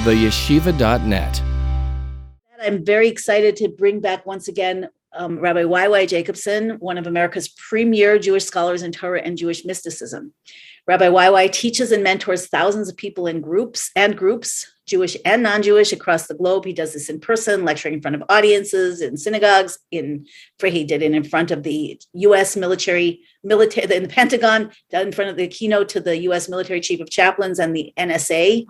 theyeshiva.net. I'm very excited to bring back once again Rabbi Y.Y. Jacobson, one of America's premier Jewish scholars in Torah and Jewish mysticism. Rabbi Y.Y. teaches and mentors thousands of people in groups, Jewish and non-Jewish, across the globe. He does this in person, lecturing in front of audiences, in synagogues. He did it in front of the U.S. military in the Pentagon, in front of the keynote to the U.S. military chief of chaplains and the NSA,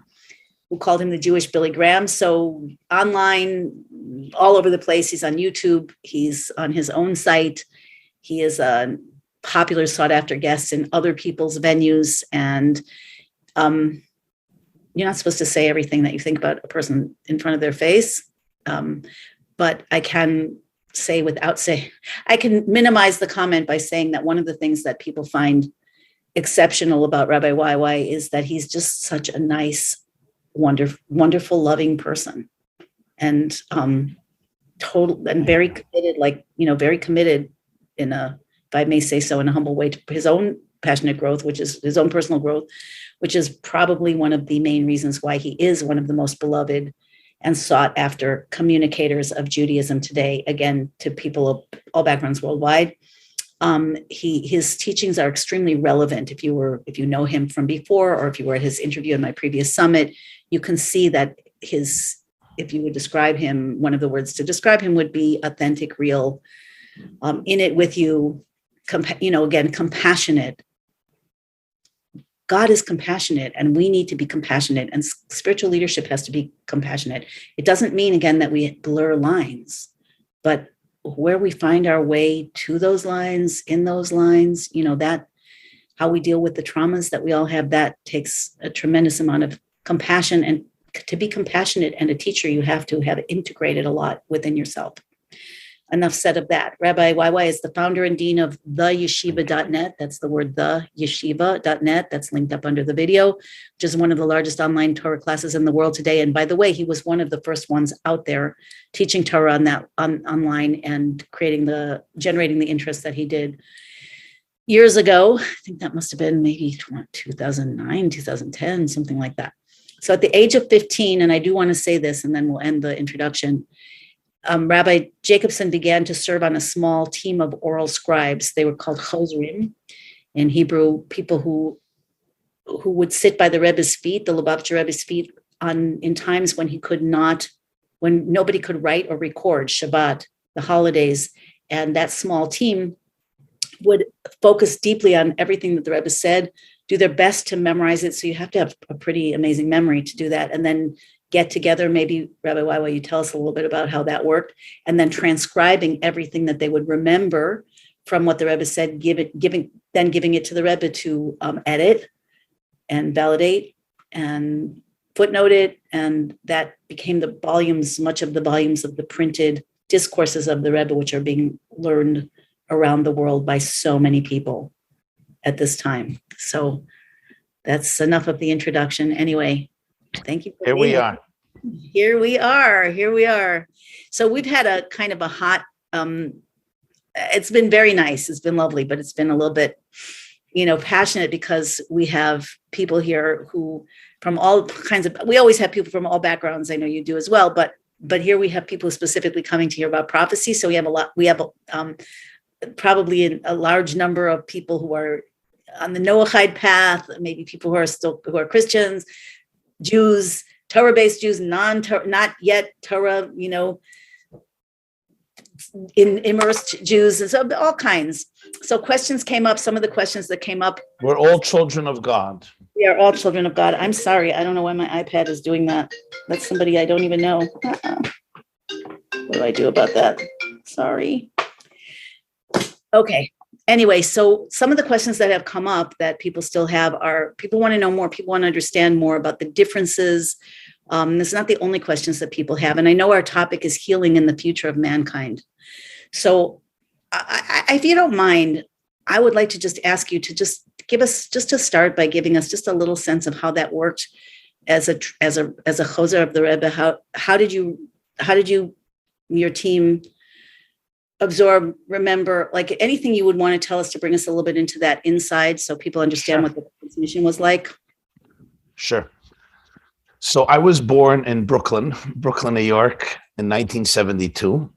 who called him the Jewish Billy Graham. So online, all over the place. He's on YouTube. He's on his own site. He is a popular, sought-after guest in other people's venues. And you're not supposed to say everything that you think about a person in front of their face. But I can say I can minimize the comment by saying that one of the things that people find exceptional about Rabbi Y.Y. is that he's just such a nice, wonderful, loving person, and total and very committed, very committed in a, if I may say so, in a humble way, to his own passionate growth, which is his own personal growth, which is probably one of the main reasons why he is one of the most beloved and sought after communicators of Judaism today, again, to people of all backgrounds worldwide. His teachings are extremely relevant. If you know him from before, or if you were at his interview in my previous summit, you can see that if you would describe him, one of the words to describe him would be authentic, real, in it with you, again, compassionate. God is compassionate, and we need to be compassionate, and spiritual leadership has to be compassionate. It doesn't mean, again, that we blur lines, but where we find our way to those lines, in those lines, that how we deal with the traumas that we all have, that takes a tremendous amount of compassion. And to be compassionate and a teacher, you have to have integrated a lot within yourself. Enough said of that. Rabbi Y.Y. is the founder and dean of theyeshiva.net. That's the word theyeshiva.net. That's linked up under the video, which is one of the largest online Torah classes in the world today. And by the way, he was one of the first ones out there teaching Torah online and generating the interest that he did years ago. I think that must have been maybe 2009, 2010, something like that. So at the age of 15, and I do want to say this, and then we'll end the introduction, Rabbi Jacobson began to serve on a small team of oral scribes. They were called chozrim in Hebrew, people who would sit by the Rebbe's feet, the Lubavitcher Rebbe's feet, in times when nobody could write or record Shabbat, the holidays. And that small team would focus deeply on everything that the Rebbe said, do their best to memorize it. So you have to have a pretty amazing memory to do that. And then get together, maybe Rabbi Y.Y., you tell us a little bit about how that worked, and then transcribing everything that they would remember from what the Rebbe said, giving it to the Rebbe to edit and validate and footnote it. And that became much of the volumes of the printed discourses of the Rebbe, which are being learned around the world by so many people at this time. So that's enough of the introduction. Anyway, thank you. Here we are. Here we are. So we've had a kind of a hot, it's been very nice. It's been lovely, but it's been a little bit, passionate, because we have people here who from all kinds of, we always have people from all backgrounds. I know you do as well, but here we have people specifically coming to hear about prophecy. So we have probably a large number of people who are on the Noahide path, maybe people who are Christians, Jews, Torah-based Jews, not yet Torah, immersed Jews, and so all kinds. So questions came up. Some of the questions that came up. We're all children of God. We are all children of God. I'm sorry. I don't know why my iPad is doing that. That's somebody I don't even know. What do I do about that? Sorry. Okay. Anyway, so some of the questions that have come up that people still have are, people want to know more, people want to understand more about the differences. This is not the only questions that people have. And I know our topic is healing in the future of mankind. So if you don't mind, I would like to just ask you to just give us, just to start by giving us just a little sense of how that worked as a chozer of the Rebbe. How did your team absorb, remember, like anything you would want to tell us to bring us a little bit into that inside so people understand what the transmission was like? Sure. So I was born in Brooklyn, New York in 1972.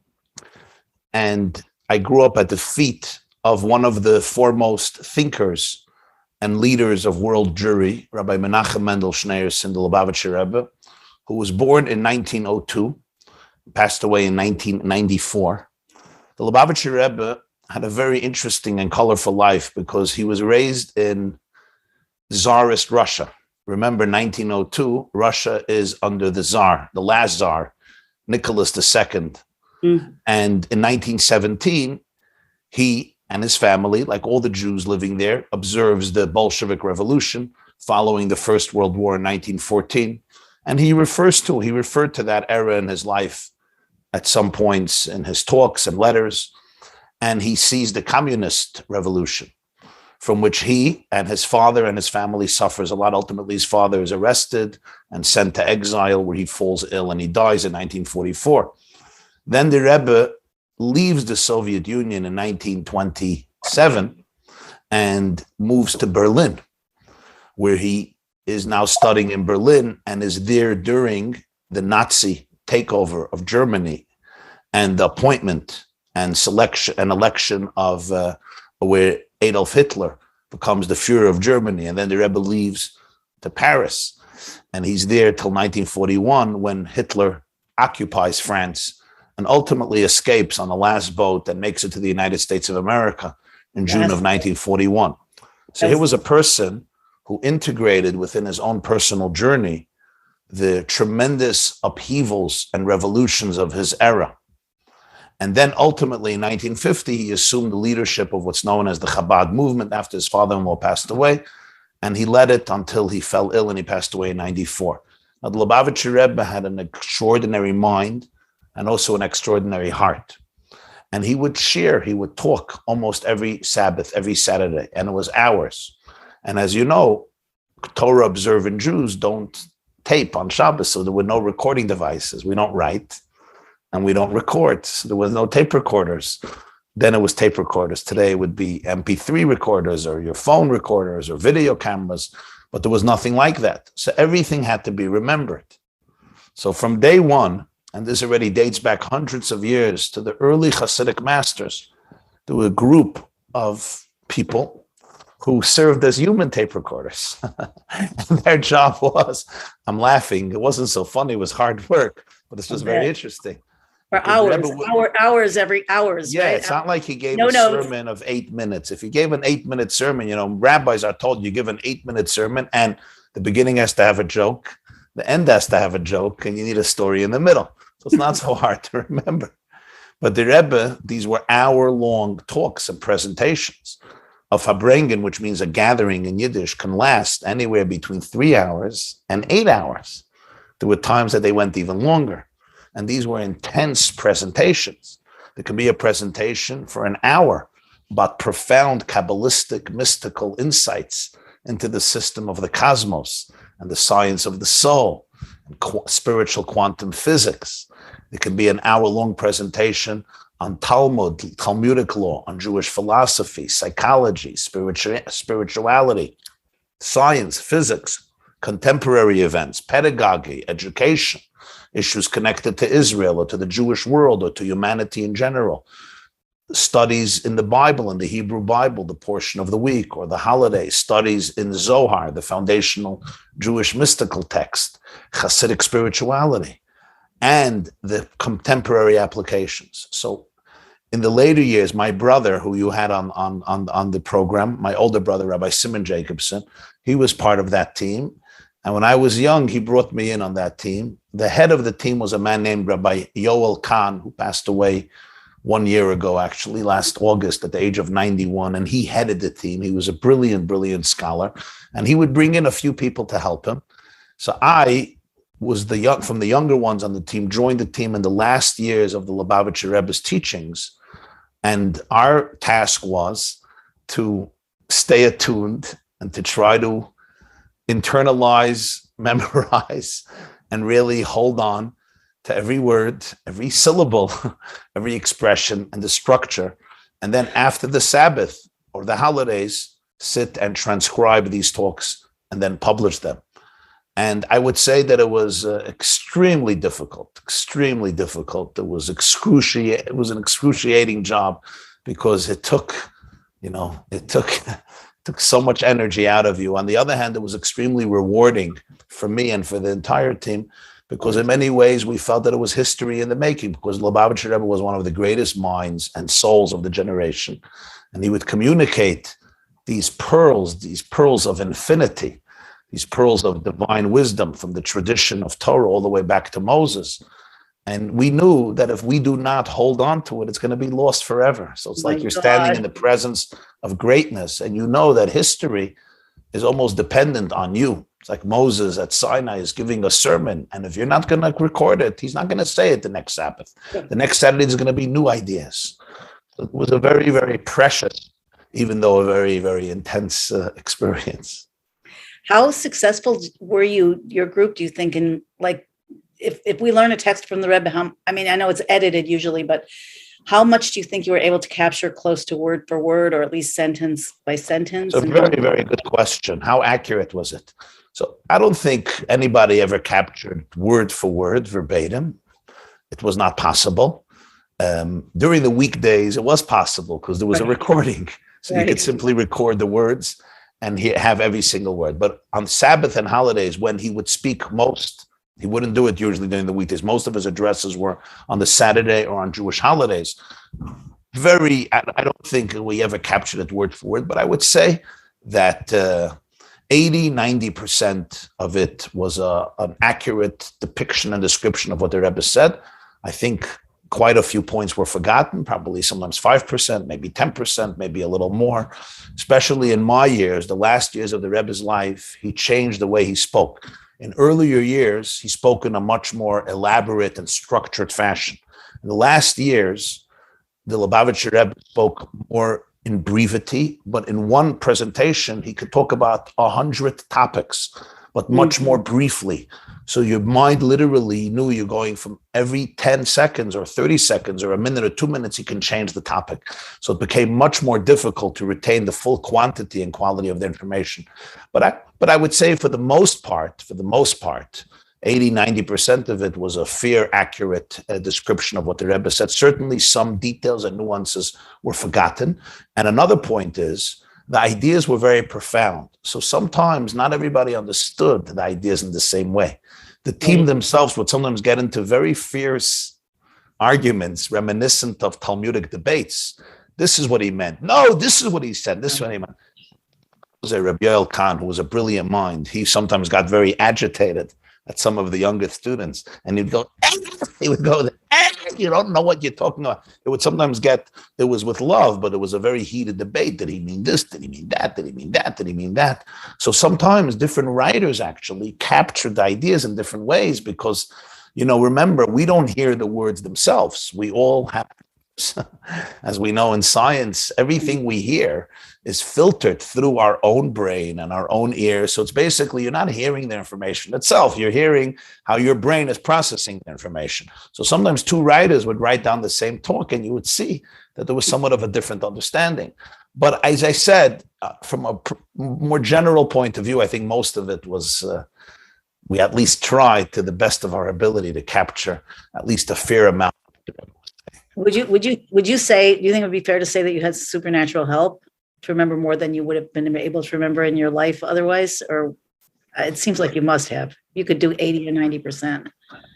And I grew up at the feet of one of the foremost thinkers and leaders of world Jewry, Rabbi Menachem Mendel Schneerson, the Lubavitcher Rebbe, who was born in 1902, passed away in 1994. The Lubavitcher Rebbe had a very interesting and colorful life because he was raised in Tsarist Russia. Remember, 1902, Russia is under the Tsar, the last Tsar, Nicholas II. And in 1917, he and his family, like all the Jews living there, observes the Bolshevik Revolution following the First World War in 1914. And he referred to that era in his life at some points in his talks and letters. And he sees the communist revolution, from which he and his father and his family suffers a lot. Ultimately, his father is arrested and sent to exile, where he falls ill and he dies in 1944. Then the Rebbe leaves the Soviet Union in 1927 and moves to Berlin, where he is now studying in Berlin and is there during the Nazi takeover of Germany and the appointment and selection and election of where Adolf Hitler becomes the Führer of Germany. And then the Rebbe leaves to Paris, and he's there till 1941 when Hitler occupies France and ultimately escapes on the last boat and makes it to the United States of America in June of 1941. So he was a person who integrated within his own personal journey the tremendous upheavals and revolutions of his era. And then ultimately in 1950, he assumed the leadership of what's known as the Chabad movement after his father-in-law passed away. And he led it until he fell ill and he passed away in 1994. Now, the Lubavitcher Rebbe had an extraordinary mind and also an extraordinary heart. And he would talk almost every Sabbath, every Saturday, and it was hours. And as you know, Torah observant Jews don't tape on Shabbos, so there were no recording devices. We don't write and we don't record. So there was no tape recorders. Then it was tape recorders. Today it would be MP3 recorders or your phone recorders or video cameras, but there was nothing like that. So everything had to be remembered. So from day one, and this already dates back hundreds of years to the early Hasidic masters, there were a group of people who served as human tape recorders. And their job was, I'm laughing, it wasn't so funny, it was hard work, but it's just very interesting. For hours, every hours. Yeah, right? It's not like he gave a sermon of 8 minutes. If he gave an 8-minute sermon, rabbis are told you give an 8-minute sermon and the beginning has to have a joke, the end has to have a joke, and you need a story in the middle. So it's not so hard to remember. But the Rebbe, these were hour-long talks and presentations of Habrengen, which means a gathering in Yiddish, can last anywhere between 3 hours and 8 hours. There were times that they went even longer. And these were intense presentations. There could be a presentation for an hour about profound Kabbalistic, mystical insights into the system of the cosmos and the science of the soul, and spiritual quantum physics. There could be an hour-long presentation on Talmudic law, on Jewish philosophy, psychology, spirituality, science, physics, contemporary events, pedagogy, education, issues connected to Israel or to the Jewish world or to humanity in general, studies in the Bible, in the Hebrew Bible, the portion of the week or the holiday, studies in Zohar, the foundational Jewish mystical text, Hasidic spirituality, and the contemporary applications. So in the later years, my brother, who you had on the program, my older brother, Rabbi Simon Jacobson, he was part of that team. And when I was young, he brought me in on that team. The head of the team was a man named Rabbi Yoel Kahn, who passed away 1 year ago, actually, last August at the age of 91. And he headed the team. He was a brilliant, brilliant scholar. And he would bring in a few people to help him. So I was from the younger ones on the team, joined the team in the last years of the Lubavitcher Rebbe's teachings. And our task was to stay attuned and to try to internalize, memorize, and really hold on to every word, every syllable, every expression, and the structure. And then after the Sabbath or the holidays, sit and transcribe these talks and then publish them. And I would say that it was extremely difficult, extremely difficult. It was excruciating. It was an excruciating job because it took took so much energy out of you. On the other hand, it was extremely rewarding for me and for the entire team, because in many ways we felt that it was history in the making, because Lubavitcher Rebbe was one of the greatest minds and souls of the generation. And he would communicate these pearls of infinity, these pearls of divine wisdom from the tradition of Torah all the way back to Moses. And we knew that if we do not hold on to it, it's going to be lost forever. So it's like you're standing in the presence of greatness, and you know that history is almost dependent on you. It's like Moses at Sinai is giving a sermon, and if you're not going to record it, he's not going to say it the next Sabbath. The next Saturday is going to be new ideas. So it was a very, very precious, even though a very, very intense experience. How successful were your group, do you think, in, like, if we learn a text from the Rebbe, I know it's edited usually, but how much do you think you were able to capture close to word for word, or at least sentence by sentence? It's a very, very good question. How accurate was it? So I don't think anybody ever captured word for word, verbatim. It was not possible. During the weekdays, it was possible because there was a recording. So you could simply record the words and have every single word. But on Sabbath and holidays, when he would speak most, he wouldn't do it usually during the weekdays. Most of his addresses were on the Saturday or on Jewish holidays. I don't think we ever captured it word for word, but I would say that 80-90% of it was an accurate depiction and description of what the Rebbe said. I think quite a few points were forgotten, probably sometimes 5%, maybe 10%, maybe a little more. Especially in my years, the last years of the Rebbe's life, he changed the way he spoke. In earlier years, he spoke in a much more elaborate and structured fashion. In the last years, the Lubavitcher Rebbe spoke more in brevity, but in one presentation, he could talk about 100 topics, but much more briefly. So your mind literally knew you're going from every 10 seconds or 30 seconds or a minute or 2 minutes, he can change the topic. So it became much more difficult to retain the full quantity and quality of the information. But I would say for the most part, 80-90% of it was a fair, accurate description of what the Rebbe said. Certainly some details and nuances were forgotten. And another point is, the ideas were very profound. So sometimes not everybody understood the ideas in the same way. The team themselves would sometimes get into very fierce arguments reminiscent of Talmudic debates. This is what he meant. No, this is what he said. This is what he meant. There was a Rabbi Khan who was a brilliant mind. He sometimes got very agitated at some of the younger students, and he would go, you don't know what you're talking about. It would sometimes it was with love, but it was a very heated debate. Did he mean this? Did he mean that? Did he mean that? Did he mean that? So sometimes different writers actually captured ideas in different ways because, remember, we don't hear the words themselves. We all have, as we know in science, everything we hear is filtered through our own brain and our own ears. So it's basically, you're not hearing the information itself. You're hearing how your brain is processing the information. So sometimes two writers would write down the same talk and you would see that there was somewhat of a different understanding. But as I said, from a more general point of view, I think most of it was, we at least tried to the best of our ability to capture at least a fair amount. Would you say, do you think it would be fair to say that you had supernatural help to remember more than you would have been able to remember in your life otherwise? Or it seems like you must have. You could do 80 or 90%.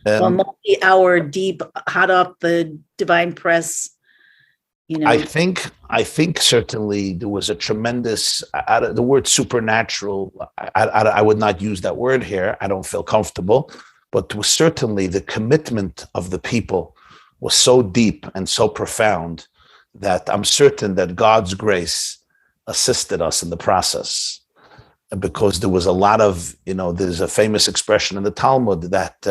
Well, multi-hour deep, hot off the divine press. I think certainly there was a tremendous, the word supernatural, I would not use that word here. I don't feel comfortable, but was certainly the commitment of the people was so deep and so profound that I'm certain that God's grace assisted us in the process, because there was a lot of, there's a famous expression in the Talmud that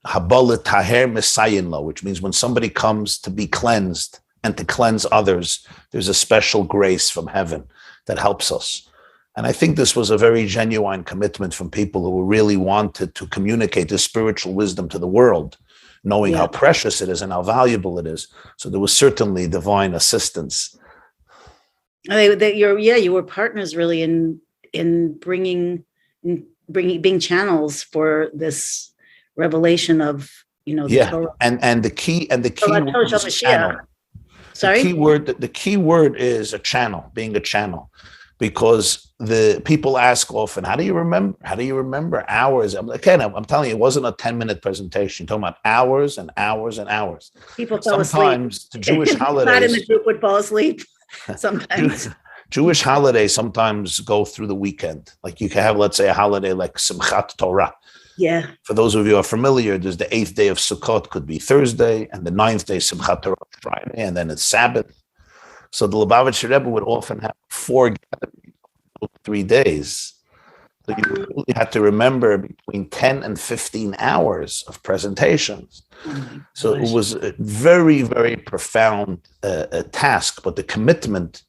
Habala Taher Messiahin Lo, which means when somebody comes to be cleansed and to cleanse others, there's a special grace from heaven that helps us. And I think this was a very genuine commitment from people who really wanted to communicate this spiritual wisdom to the world, knowing how precious it is and how valuable it is. So there was certainly divine assistance. You were partners really in bringing being channels for this revelation of, the Torah. And the key word is channel. Sorry? The key word is a channel, being a channel, because the people ask often, how do you remember hours? I'm telling you, it wasn't a 10-minute presentation. You're talking about hours and hours and hours. People fell sometimes asleep. The Jewish holidays. Not in the group would fall asleep sometimes. Jewish holidays sometimes go through the weekend. Like you can have, let's say, a holiday like Simchat Torah. Yeah. For those of you who are familiar, there's the 8th day of Sukkot could be Thursday, and the 9th day Simchat Torah Friday, and then it's Sabbath. So the Lubavitcher Rebbe would often have 4 gatherings, 3 days. So you really had to remember between 10 and 15 hours of presentations. So it was a very, very profound task, but the commitment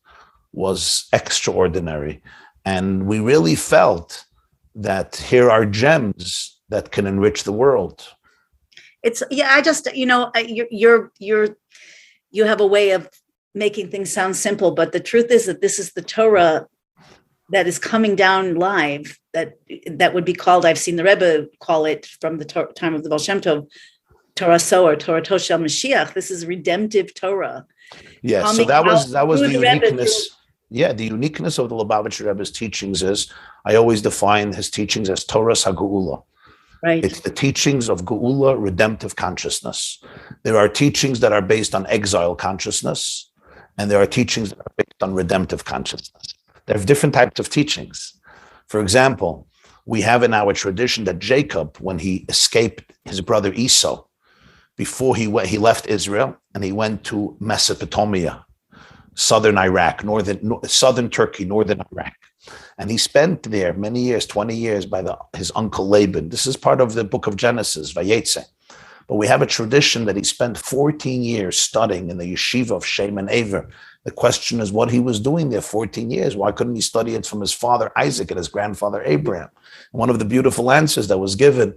was extraordinary. And we really felt that here are gems that can enrich the world. I just, you have a way of making things sound simple, but the truth is that this is the Torah that is coming down live, that would be called, I've seen the Rebbe call it from the time of the Baal Shem Tov, Torah Soar, Torah Toshel Mashiach. This is redemptive Torah. Yeah, so that was the uniqueness. The uniqueness of the Lubavitcher Rebbe's teachings is, I always define his teachings as Torah's HaGeula. Right. It's the teachings of Geula, redemptive consciousness. There are teachings that are based on exile consciousness, and there are teachings that are based on redemptive consciousness. There are different types of teachings. For example, we have in our tradition that Jacob, when he escaped his brother Esau, before he left Israel and he went to Mesopotamia, southern Iraq, southern Turkey, northern Iraq. And he spent there many years, 20 years, by his uncle Laban. This is part of the book of Genesis, Vayetze. But we have a tradition that he spent 14 years studying in the yeshiva of Shem and Aver. The question is what he was doing there 14 years. Why couldn't he study it from his father Isaac and his grandfather Abraham? And one of the beautiful answers that was given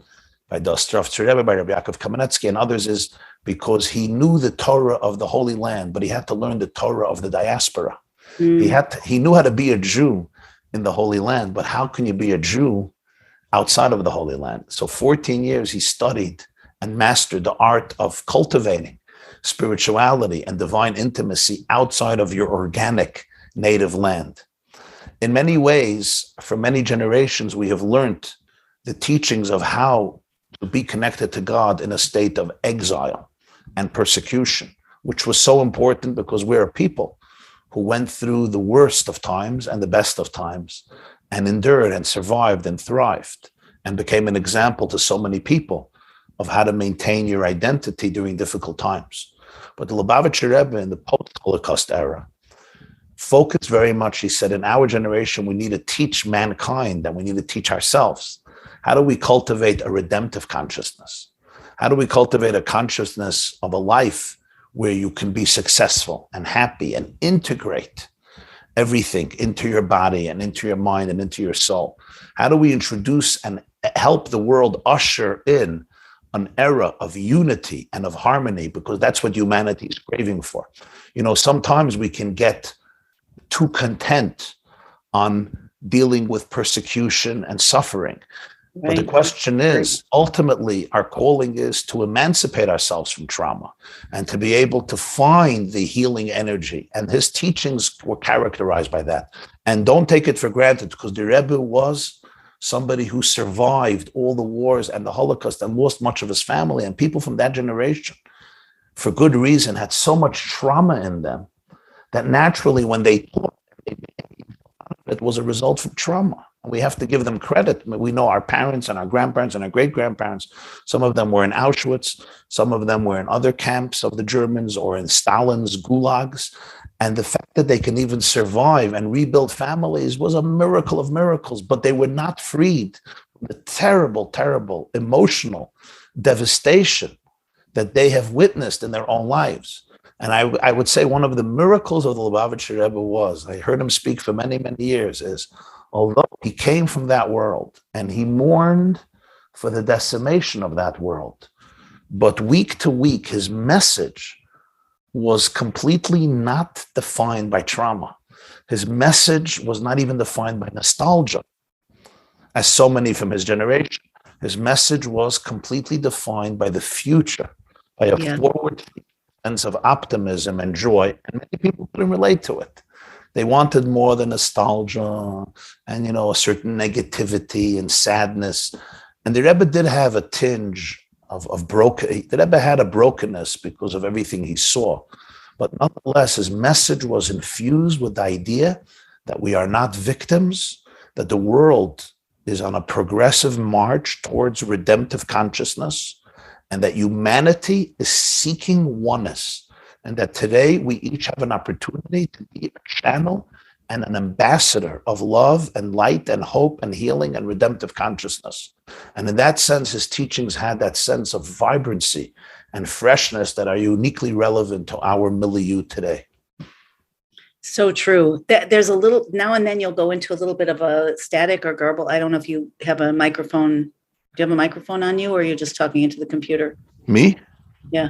by Diaspora, Rebbe, by Rabbi Yaakov Kamenetsky and others is because he knew the Torah of the Holy Land, but he had to learn the Torah of the Diaspora. He knew how to be a Jew in the Holy Land, but how can you be a Jew outside of the Holy Land? So 14 years he studied and mastered the art of cultivating spirituality and divine intimacy outside of your organic native land. In many ways, for many generations, we have learned the teachings of how to be connected to God in a state of exile and persecution, which was so important because we're a people who went through the worst of times and the best of times and endured and survived and thrived and became an example to so many people of how to maintain your identity during difficult times. But the Lubavitcher Rebbe in the post-Holocaust era focused very much, he said, in our generation, we need to teach mankind and we need to teach ourselves. How do we cultivate a redemptive consciousness? How do we cultivate a consciousness of a life where you can be successful and happy and integrate everything into your body and into your mind and into your soul? How do we introduce and help the world usher in an era of unity and of harmony? Because that's what humanity is craving for. Sometimes we can get too content on dealing with persecution and suffering. Right. But the question is, ultimately, our calling is to emancipate ourselves from trauma and to be able to find the healing energy. And his teachings were characterized by that. And don't take it for granted, because the Rebbe was somebody who survived all the wars and the Holocaust and lost much of his family. And people from that generation, for good reason, had so much trauma in them that naturally when they taught, it was a result from trauma. And we have to give them credit. We know our parents and our grandparents and our great-grandparents, some of them were in Auschwitz, some of them were in other camps of the Germans or in Stalin's gulags. And the fact that they can even survive and rebuild families was a miracle of miracles, but they were not freed from the terrible, terrible emotional devastation that they have witnessed in their own lives. And I would say one of the miracles of the Lubavitcher Rebbe was, I heard him speak for many, many years, is although he came from that world and he mourned for the decimation of that world, but week to week, his message was completely not defined by trauma. His message was not even defined by nostalgia. as so many from his generation. His message was completely defined by the future, by a forward sense of optimism and joy, and many people couldn't relate to it. They wanted more than nostalgia and, a certain negativity and sadness. And the Rebbe did have a tinge of broken. The Rebbe had a brokenness because of everything he saw. But nonetheless, his message was infused with the idea that we are not victims, that the world is on a progressive march towards redemptive consciousness, and that humanity is seeking oneness, and that today we each have an opportunity to be a channel and an ambassador of love and light and hope and healing and redemptive consciousness. And in that sense, his teachings had that sense of vibrancy and freshness that are uniquely relevant to our milieu today. So true. There's a little, now and then you'll go into a little bit of a static or garble. I don't know if you have a microphone. Do you have a microphone on you, or you're just talking into the computer? Me? Yeah.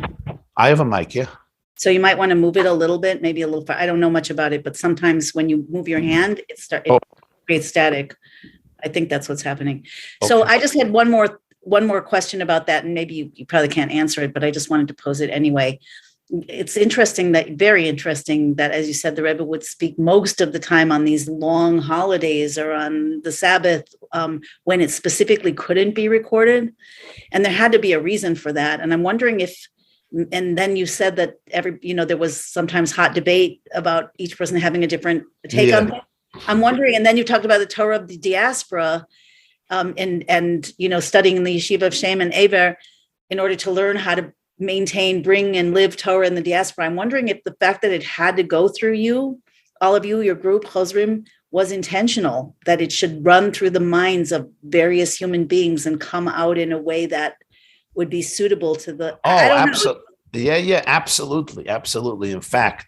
I have a mic, yeah. So you might want to move it a little bit, maybe a little far. I don't know much about it, but sometimes when you move your hand, it creates static. I think that's what's happening. Okay. So I just had one more question about that, and maybe you probably can't answer it, but I just wanted to pose it anyway. It's very interesting that, as you said, the Rebbe would speak most of the time on these long holidays or on the Sabbath when it specifically couldn't be recorded. And there had to be a reason for that. And I'm wondering if, and then you said that there was sometimes hot debate about each person having a different take on it. I'm wondering, and then you talked about the Torah of the Diaspora and studying in the Yeshiva of Shem and Aver in order to learn how to maintain, bring, and live Torah in the diaspora. I'm wondering if the fact that it had to go through you, all of you, your group, Chosrim, was intentional, that it should run through the minds of various human beings and come out in a way that would be suitable to the... absolutely. Yeah, absolutely. In fact,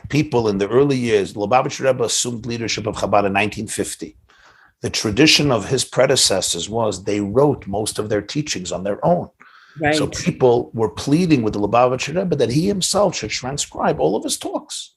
people in the early years, Lubavitcher Rebbe assumed leadership of Chabad in 1950. The tradition of his predecessors was they wrote most of their teachings on their own. Right. So people were pleading with the Lubavitcher Rebbe that he himself should transcribe all of his talks.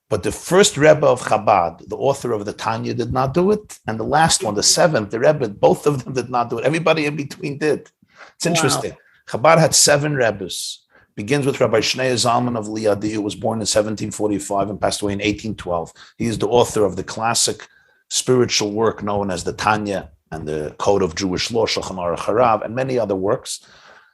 But the first Rebbe of Chabad, the author of the Tanya, did not do it. And the last one, the seventh, the Rebbe, both of them did not do it. Everybody in between did. It's interesting. Wow. Chabad had 7 Rebbes. Begins with Rabbi Shnei Zalman of Liadi, who was born in 1745 and passed away in 1812. He is the author of the classic spiritual work known as the Tanya and the Code of Jewish Law, Shulchan Aruch Harav, and many other works.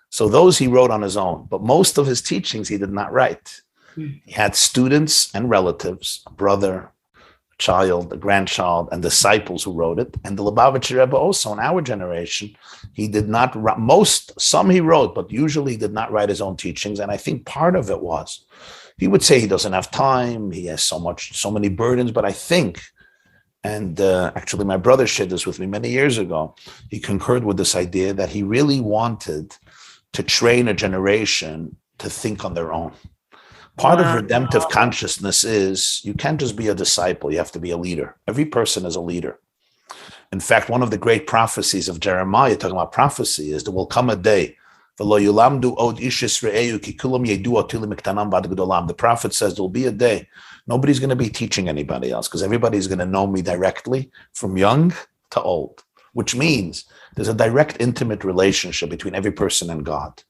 So those he wrote on his own, but most of his teachings he did not write. He had students and relatives, a brother, a child, a grandchild, and disciples who wrote it. And the Lubavitcher Rebbe also, in our generation, he did not write, some he wrote, but usually he did not write his own teachings. And I think part of it was, he would say he doesn't have time, he has so many burdens, but I think, and actually my brother shared this with me many years ago, he concurred with this idea that he really wanted to train a generation to think on their own. Part of redemptive consciousness is you can't just be a disciple, you have to be a leader. Every person is a leader. In fact, one of the great prophecies of Jeremiah, talking about prophecy, is there will come a day. The prophet says there will be a day. Nobody's going to be teaching anybody else because everybody's going to know me directly from young to old, which means there's a direct, intimate relationship between every person and God.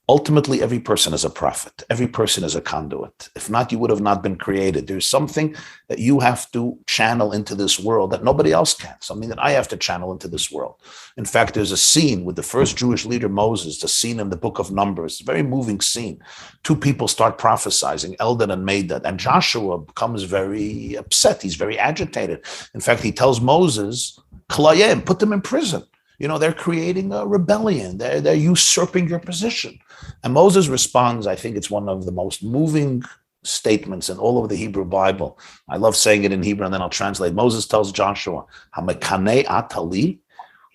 Ultimately, every person is a prophet. Every person is a conduit. If not, you would have not been created. There's something that you have to channel into this world that nobody else can, something that I have to channel into this world. In fact, there's a scene with the first Jewish leader, Moses, the scene in the book of Numbers, a very moving scene. 2 people start prophesying, Eldad and Medad, and Joshua becomes very upset. He's very agitated. In fact, he tells Moses, Klayem, put them in prison. They're creating a rebellion. They're usurping your position. And Moses responds, I think it's one of the most moving statements in all of the Hebrew Bible. I love saying it in Hebrew, and then I'll translate. Moses tells Joshua, "Hamekane atali,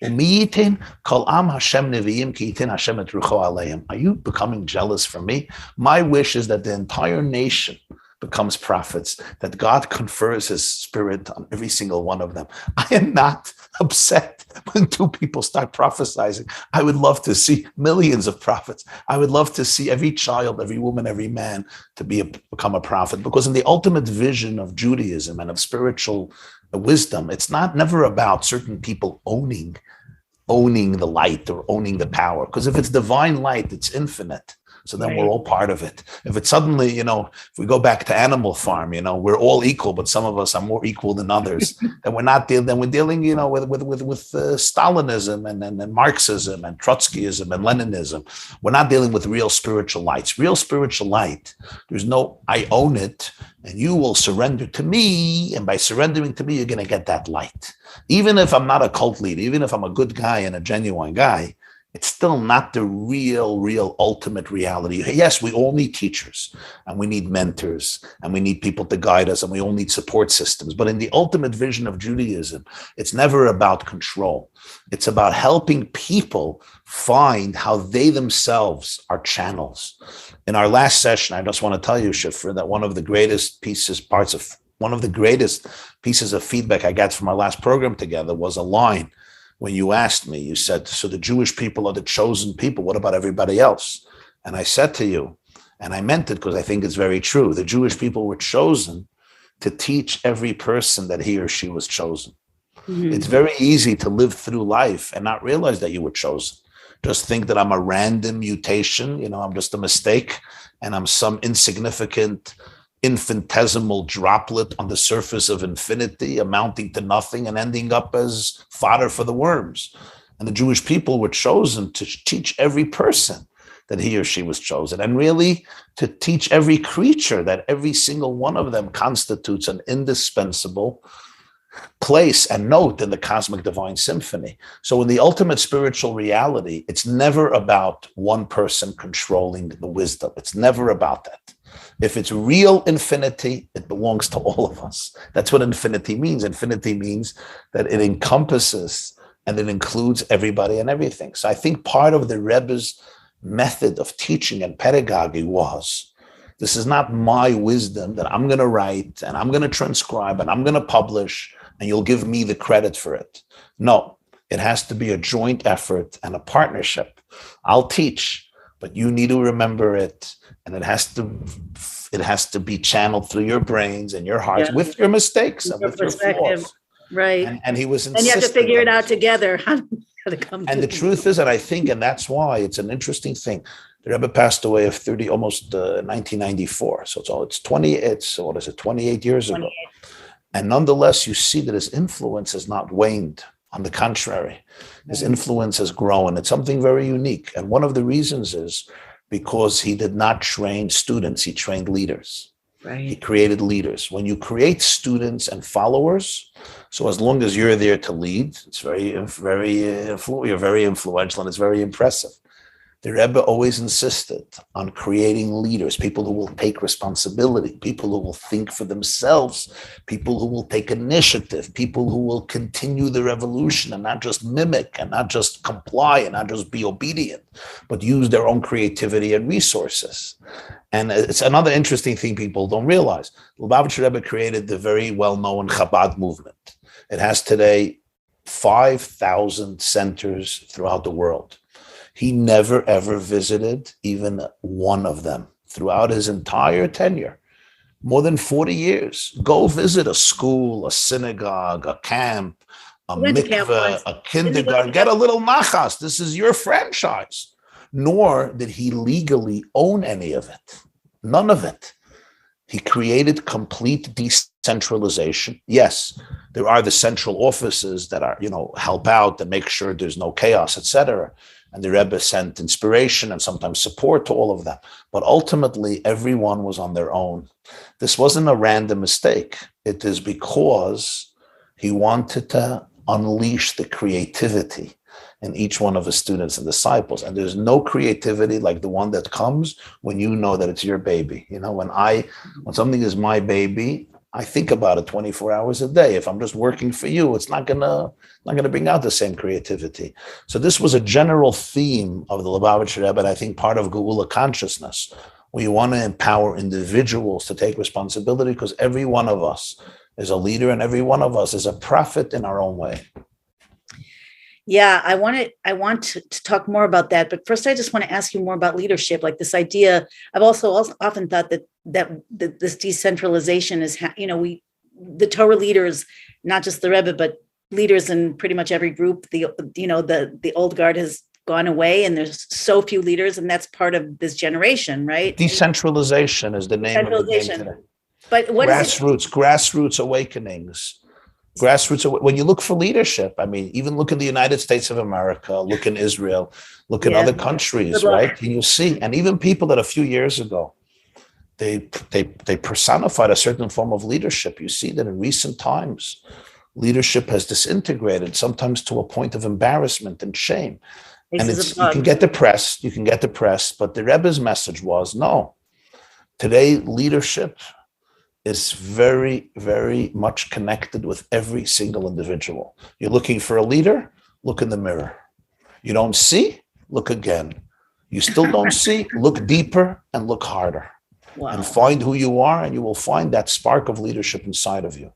umiyitin kol am Hashem neviim ki yitin Hashem et rucho aleim." Are you becoming jealous for me? My wish is that the entire nation becomes prophets, that God confers his spirit on every single one of them. I am not upset when two people start prophesizing. I would love to see millions of prophets. I would love to see every child, every woman, every man to become a prophet, because in the ultimate vision of Judaism and of spiritual wisdom, it's never about certain people owning the light or owning the power. Because if it's divine light, it's infinite. So then we're all part of it. If it's suddenly, if we go back to Animal Farm, we're all equal, but some of us are more equal than others. And we're not dealing. Then we're dealing, with Stalinism and Marxism and Trotskyism and Leninism. We're not dealing with real spiritual lights. Real spiritual light. There's no I own it, and you will surrender to me. And by surrendering to me, you're going to get that light. Even if I'm not a cult leader, even if I'm a good guy and a genuine guy, it's still not the real ultimate reality. Yes, we all need teachers, and we need mentors, and we need people to guide us, and we all need support systems. But in the ultimate vision of Judaism, it's never about control. It's about helping people find how they themselves are channels. In our last session, I just want to tell you, Shifra, that one of the greatest pieces of feedback I got from our last program together was a line. When you asked me, you said, so the Jewish people are the chosen people. What about everybody else? And I said to you, and I meant it because I think it's very true, the Jewish people were chosen to teach every person that he or she was chosen. Mm-hmm. It's very easy to live through life and not realize that you were chosen. Just think that I'm a random mutation, I'm just a mistake, and I'm some insignificant infinitesimal droplet on the surface of infinity, amounting to nothing and ending up as fodder for the worms. And the Jewish people were chosen to teach every person that he or she was chosen, and really to teach every creature that every single one of them constitutes an indispensable place and note in the cosmic divine symphony. So in the ultimate spiritual reality, it's never about one person controlling the wisdom. It's never about that. If it's real infinity, it belongs to all of us. That's what infinity means. Infinity means that it encompasses and it includes everybody and everything. So I think part of the Rebbe's method of teaching and pedagogy was, this is not my wisdom that I'm going to write and I'm going to transcribe and I'm going to publish and you'll give me the credit for it. No, it has to be a joint effort and a partnership. I'll teach, but you need to remember it. And it has to be channeled through your brains and your hearts, with your mistakes and with your flaws. Right. And he was insisting. And you have to figure it out together. How to come and the truth is that I think, and that's why it's an interesting thing. The Rebbe passed away of 1994. So it's 28 years ago. And nonetheless, you see that his influence has not waned. On the contrary, his influence has grown. It's something very unique. And one of the reasons is because he did not train students, he trained leaders. Right. He created leaders. When you create students and followers, so as long as you're there to lead, it's you're very influential and it's very impressive. The Rebbe always insisted on creating leaders, people who will take responsibility, people who will think for themselves, people who will take initiative, people who will continue the revolution and not just mimic and not just comply and not just be obedient, but use their own creativity and resources. And it's another interesting thing people don't realize. Lubavitcher Rebbe created the very well-known Chabad movement. It has today 5,000 centers throughout the world. He never, ever visited even one of them throughout his entire tenure, more than 40 years. Go visit a school, a synagogue, a camp, a mikveh, a kindergarten. Get a little nachas. This is your franchise. Nor did he legally own any of it. None of it. He created complete decentralization. Yes, there are the central offices that are, help out and make sure there's no chaos, etc. And the Rebbe sent inspiration and sometimes support to all of them. But ultimately, everyone was on their own. This wasn't a random mistake. It is because he wanted to unleash the creativity in each one of his students and disciples. And there's no creativity like the one that comes when you know that it's your baby. When something is my baby, I think about it 24 hours a day. If I'm just working for you, it's not gonna bring out the same creativity. So this was a general theme of the Lubavitcher Rebbe, and I think part of Geula consciousness. We want to empower individuals to take responsibility because every one of us is a leader and every one of us is a prophet in our own way. Yeah, I want to talk more about that, but first I just want to ask you more about leadership, like this idea. I've also often thought that this decentralization is, the Torah leaders, not just the Rebbe, but leaders in pretty much every group. The old guard has gone away, and there's so few leaders, and that's part of this generation, right? Decentralization is the name of the game today. But what is it? Grassroots awakenings. When you look for leadership, I mean, even look in the United States of America, look in Israel, look in other countries, right? And you see, and even people that a few years ago, they personified a certain form of leadership. You see that in recent times, leadership has disintegrated, sometimes to a point of embarrassment and shame. And you can get depressed, but the Rebbe's message was, no, today leadership is very, very much connected with every single individual. You're looking for a leader, look in the mirror. You don't see, look again. You still don't see, look deeper and look harder. Wow. And find who you are, and you will find that spark of leadership inside of you.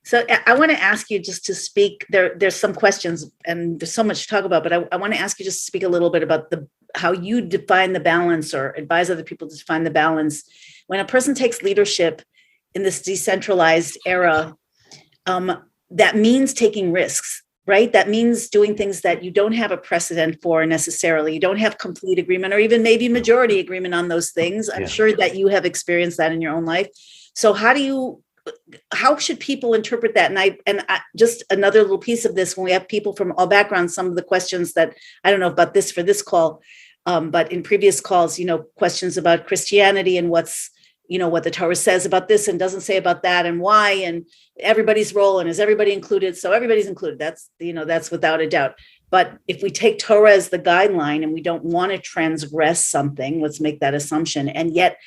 So I want to ask you just to speak, there's some questions and there's so much to talk about, but I want to ask you just to speak a little bit about how you define the balance, or advise other people to define the balance. When a person takes leadership in this decentralized era, that means taking risks, right? That means doing things that you don't have a precedent for necessarily. You don't have complete agreement, or even maybe majority agreement on those things. I'm sure that you have experienced that in your own life. So how should people interpret that? And I just another little piece of this, when we have people from all backgrounds, some of the questions that, I don't know about this for this call, but in previous calls, questions about Christianity and what the Torah says about this and doesn't say about that, and why, and everybody's role, and is everybody included? So everybody's included. That's without a doubt. But if we take Torah as the guideline and we don't want to transgress something, let's make that assumption. And yet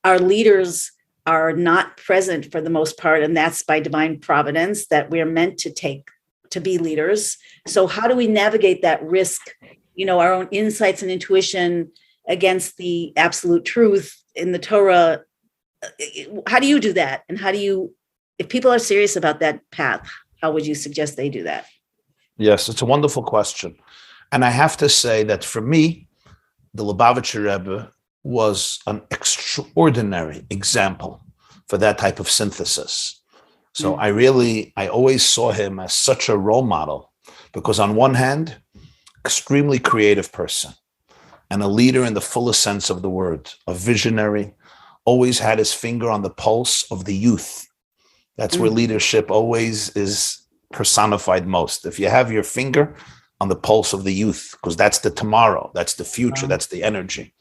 our leaders are not present for the most part, and that's by divine providence that we are meant to be leaders. So how do we navigate that risk, our own insights and intuition against the absolute truth in the Torah? How do you do that? And if people are serious about that path, how would you suggest they do that? Yes, it's a wonderful question. And I have to say that for me, the Lubavitcher Rebbe was an extraordinary example for that type of synthesis. So I always saw him as such a role model, because on one hand, extremely creative person and a leader in the fullest sense of the word, a visionary, always had his finger on the pulse of the youth. That's where leadership always is personified most. If you have your finger on the pulse of the youth, because that's the tomorrow, that's the future, that's the energy.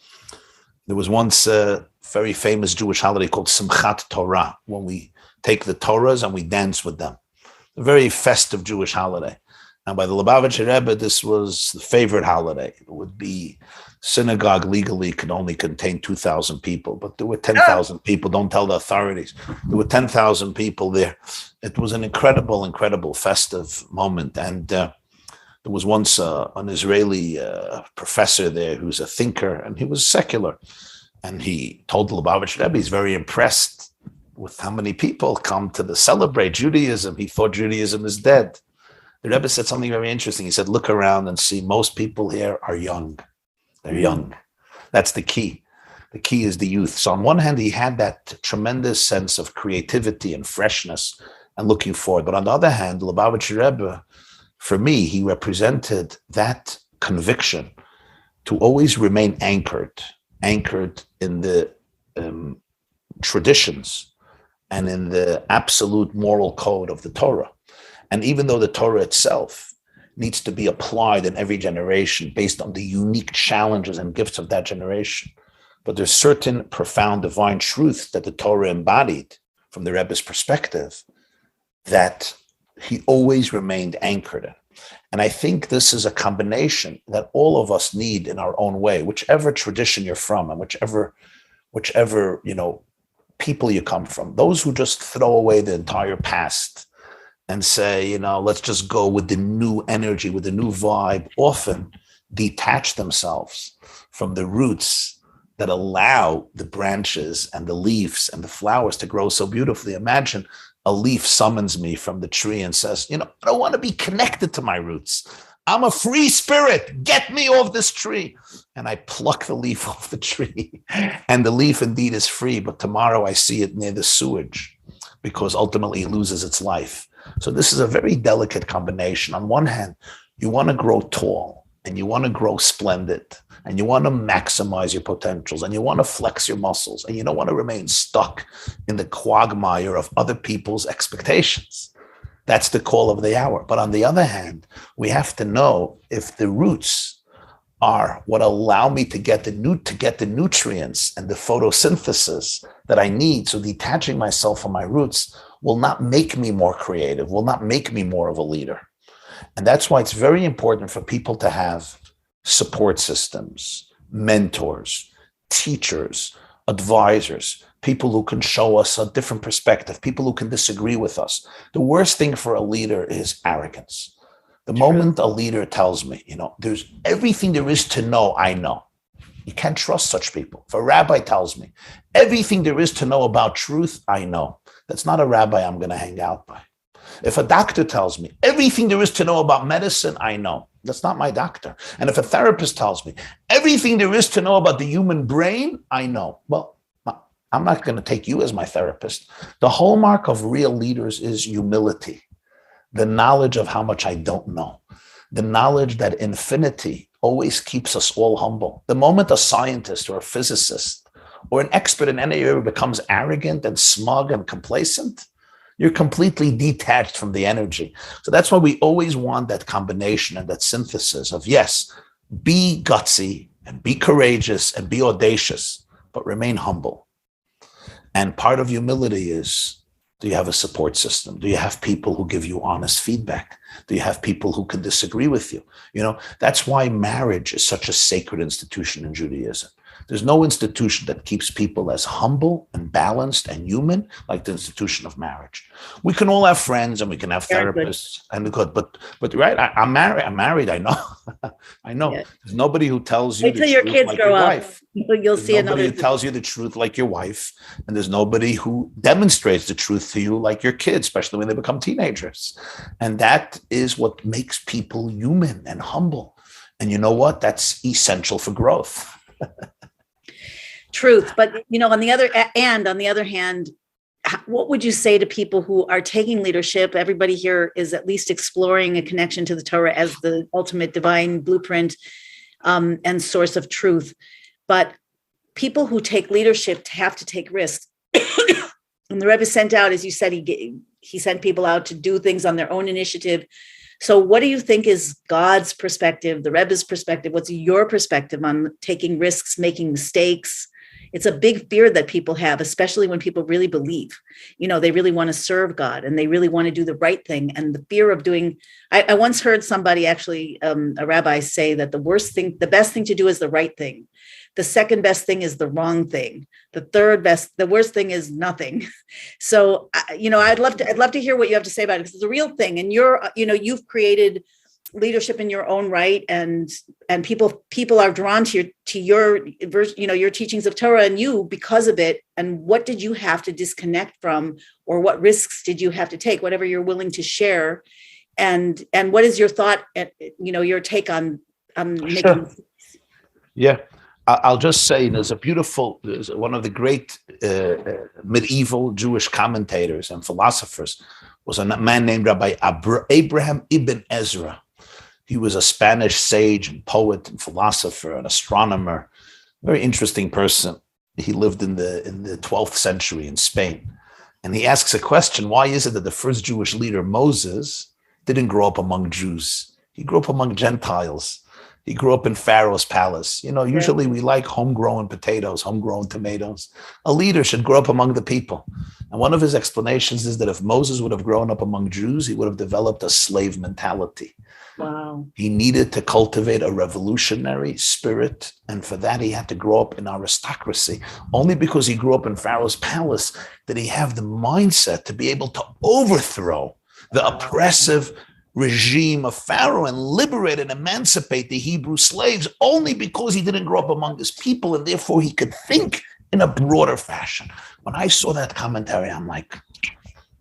There was once a very famous Jewish holiday called Simchat Torah, when we take the Torahs and we dance with them. A very festive Jewish holiday. And by the Lubavitcher Rebbe, this was the favorite holiday. It would be, synagogue legally could only contain 2,000 people, but there were 10,000 people. Don't tell the authorities. There were 10,000 people there. It was an incredible, incredible festive moment. And there was once an Israeli professor there who's a thinker, and he was secular. And he told the Lubavitcher Rebbe he's very impressed with how many people come to celebrate Judaism. He thought Judaism is dead. The Rebbe said something very interesting. He said, look around and see, most people here are young. They're young. That's the key. The key is the youth. So on one hand, he had that tremendous sense of creativity and freshness and looking forward. But on the other hand, Lubavitcher Rebbe, for me, he represented that conviction to always remain anchored in the traditions and in the absolute moral code of the Torah. And even though the Torah itself needs to be applied in every generation based on the unique challenges and gifts of that generation, but there's certain profound divine truths that the Torah embodied from the Rebbe's perspective that he always remained anchored in. And I think this is a combination that all of us need in our own way, whichever tradition you're from and whichever people you come from. Those who just throw away the entire past and say, let's just go with the new energy, with the new vibe, often detach themselves from the roots that allow the branches and the leaves and the flowers to grow so beautifully. Imagine a leaf summons me from the tree and says, I don't want to be connected to my roots. I'm a free spirit. Get me off this tree. And I pluck the leaf off the tree. And the leaf indeed is free, but tomorrow I see it near the sewage because ultimately it loses its life. So this is a very delicate combination. On one hand, you want to grow tall and you want to grow splendid and you want to maximize your potentials and you want to flex your muscles and you don't want to remain stuck in the quagmire of other people's expectations. That's the call of the hour. But on the other hand, we have to know if the roots are what allow me to get the nutrients and the photosynthesis that I need. So detaching myself from my roots will not make me more creative, will not make me more of a leader. And that's why it's very important for people to have support systems, mentors, teachers, advisors, people who can show us a different perspective, people who can disagree with us. The worst thing for a leader is arrogance. The moment a leader tells me, there's everything there is to know, I know. You can't trust such people. If a rabbi tells me, everything there is to know about truth, I know. That's not a rabbi I'm going to hang out by. If a doctor tells me, everything there is to know about medicine, I know. That's not my doctor. And if a therapist tells me, everything there is to know about the human brain, I know. Well, I'm not going to take you as my therapist. The hallmark of real leaders is humility, the knowledge of how much I don't know, the knowledge that infinity always keeps us all humble. The moment a scientist or a physicist or an expert in any area becomes arrogant and smug and complacent, you're completely detached from the energy. So that's why we always want that combination and that synthesis of, yes, be gutsy and be courageous and be audacious, but remain humble. And part of humility is, do you have a support system? Do you have people who give you honest feedback? Do you have people who can disagree with you? That's why marriage is such a sacred institution in Judaism. There's no institution that keeps people as humble and balanced and human like the institution of marriage. We can all have friends and we can have therapists and good, but right, I'm married. I know, I know. Yeah. There's nobody who tells you wait till your kids like grow your up. Wife. You'll see nobody another who tells you the truth like your wife, and there's nobody who demonstrates the truth to you like your kids, especially when they become teenagers. And that is what makes people human and humble. And you know what? That's essential for growth. Truth. But, on the other hand, what would you say to people who are taking leadership? Everybody here is at least exploring a connection to the Torah as the ultimate divine blueprint and source of truth. But people who take leadership have to take risks. And the Rebbe sent out, as you said, he sent people out to do things on their own initiative. So what do you think is God's perspective, the Rebbe's perspective? What's your perspective on taking risks, making mistakes? It's a big fear that people have, especially when people really believe, they really want to serve God and they really want to do the right thing. And the fear of doing, I once heard somebody actually, a rabbi say that the best thing to do is the right thing. The second best thing is the wrong thing. The worst thing is nothing. So, I'd love to hear what you have to say about it, because it's a real thing. And you've created leadership in your own right, and people are drawn to your your teachings of Torah and you because of it. And what did you have to disconnect from, or what risks did you have to take? Whatever you're willing to share, and what is your thought? Your take on making. Sure. Yeah. I'll just say there's one of the great medieval Jewish commentators and philosophers was a man named Rabbi Abraham ibn Ezra. He was a Spanish sage and poet and philosopher and astronomer, very interesting person. He lived in the 12th century in Spain. And he asks a question: why is it that the first Jewish leader, Moses, didn't grow up among Jews? He grew up among Gentiles. He grew up in Pharaoh's palace. Usually we like homegrown potatoes, homegrown tomatoes. A leader should grow up among the people. And one of his explanations is that if Moses would have grown up among Jews, he would have developed a slave mentality. Wow. He needed to cultivate a revolutionary spirit. And for that, he had to grow up in aristocracy. Only because he grew up in Pharaoh's palace did he have the mindset to be able to overthrow the oppressive regime of Pharaoh and liberate and emancipate the Hebrew slaves, only because he didn't grow up among his people, and therefore he could think in a broader fashion. When I saw that commentary, I'm like,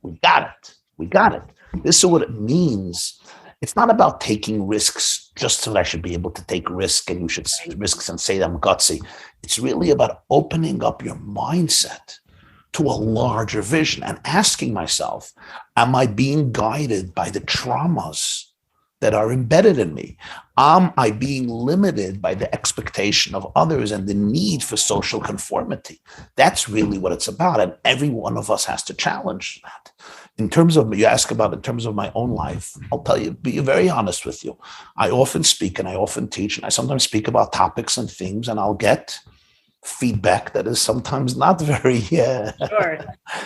we got it. This is what it means. It's not about taking risks just so that I should be able to take risks and you should risks and say I'm gutsy. It's really about opening up your mindset to a larger vision and asking myself, am I being guided by the traumas that are embedded in me? Am I being limited by the expectation of others and the need for social conformity? That's really what it's about. And every one of us has to challenge that. In terms of, you ask about in terms of my own life, I'll tell you, be very honest with you. I often speak and I often teach, and I sometimes speak about topics and themes, and I'll get feedback that is sometimes not very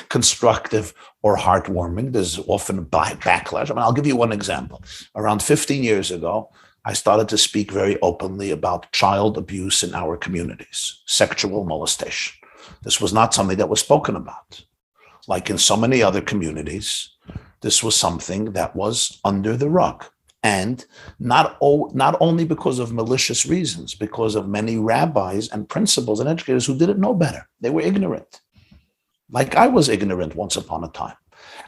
constructive or heartwarming. There's often a backlash. I mean, I'll give you one example. Around 15 years ago, I started to speak very openly about child abuse in our communities, sexual molestation. This was not something that was spoken about. Like in so many other communities, this was something that was under the rug. And not only because of malicious reasons, because of many rabbis and principals and educators who didn't know better. They were ignorant, like I was ignorant once upon a time.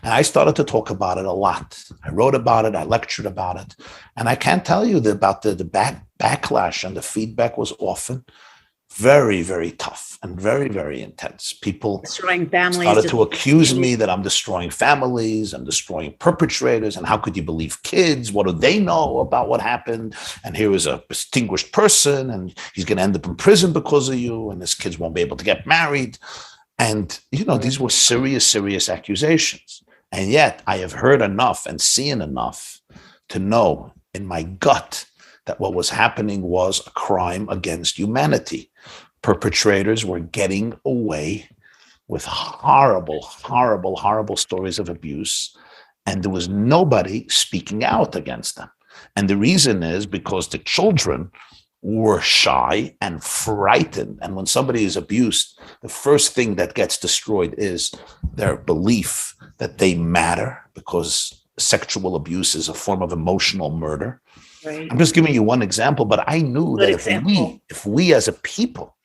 And I started to talk about it a lot. I wrote about it, I lectured about it. And I can't tell you about the backlash, and the feedback was often very, very tough and very, very intense. People destroying families, started to accuse me that I'm destroying families, I'm destroying perpetrators, and how could you believe kids? What do they know about what happened? And here is a distinguished person, and he's going to end up in prison because of you, and his kids won't be able to get married. And, these were serious, serious accusations. And yet I have heard enough and seen enough to know in my gut that what was happening was a crime against humanity. Perpetrators were getting away with horrible, horrible, horrible stories of abuse, and there was nobody speaking out against them. And the reason is because the children were shy and frightened. And when somebody is abused, the first thing that gets destroyed is their belief that they matter, because sexual abuse is a form of emotional murder. Right. I'm just giving you one example, but I knew that if we as a people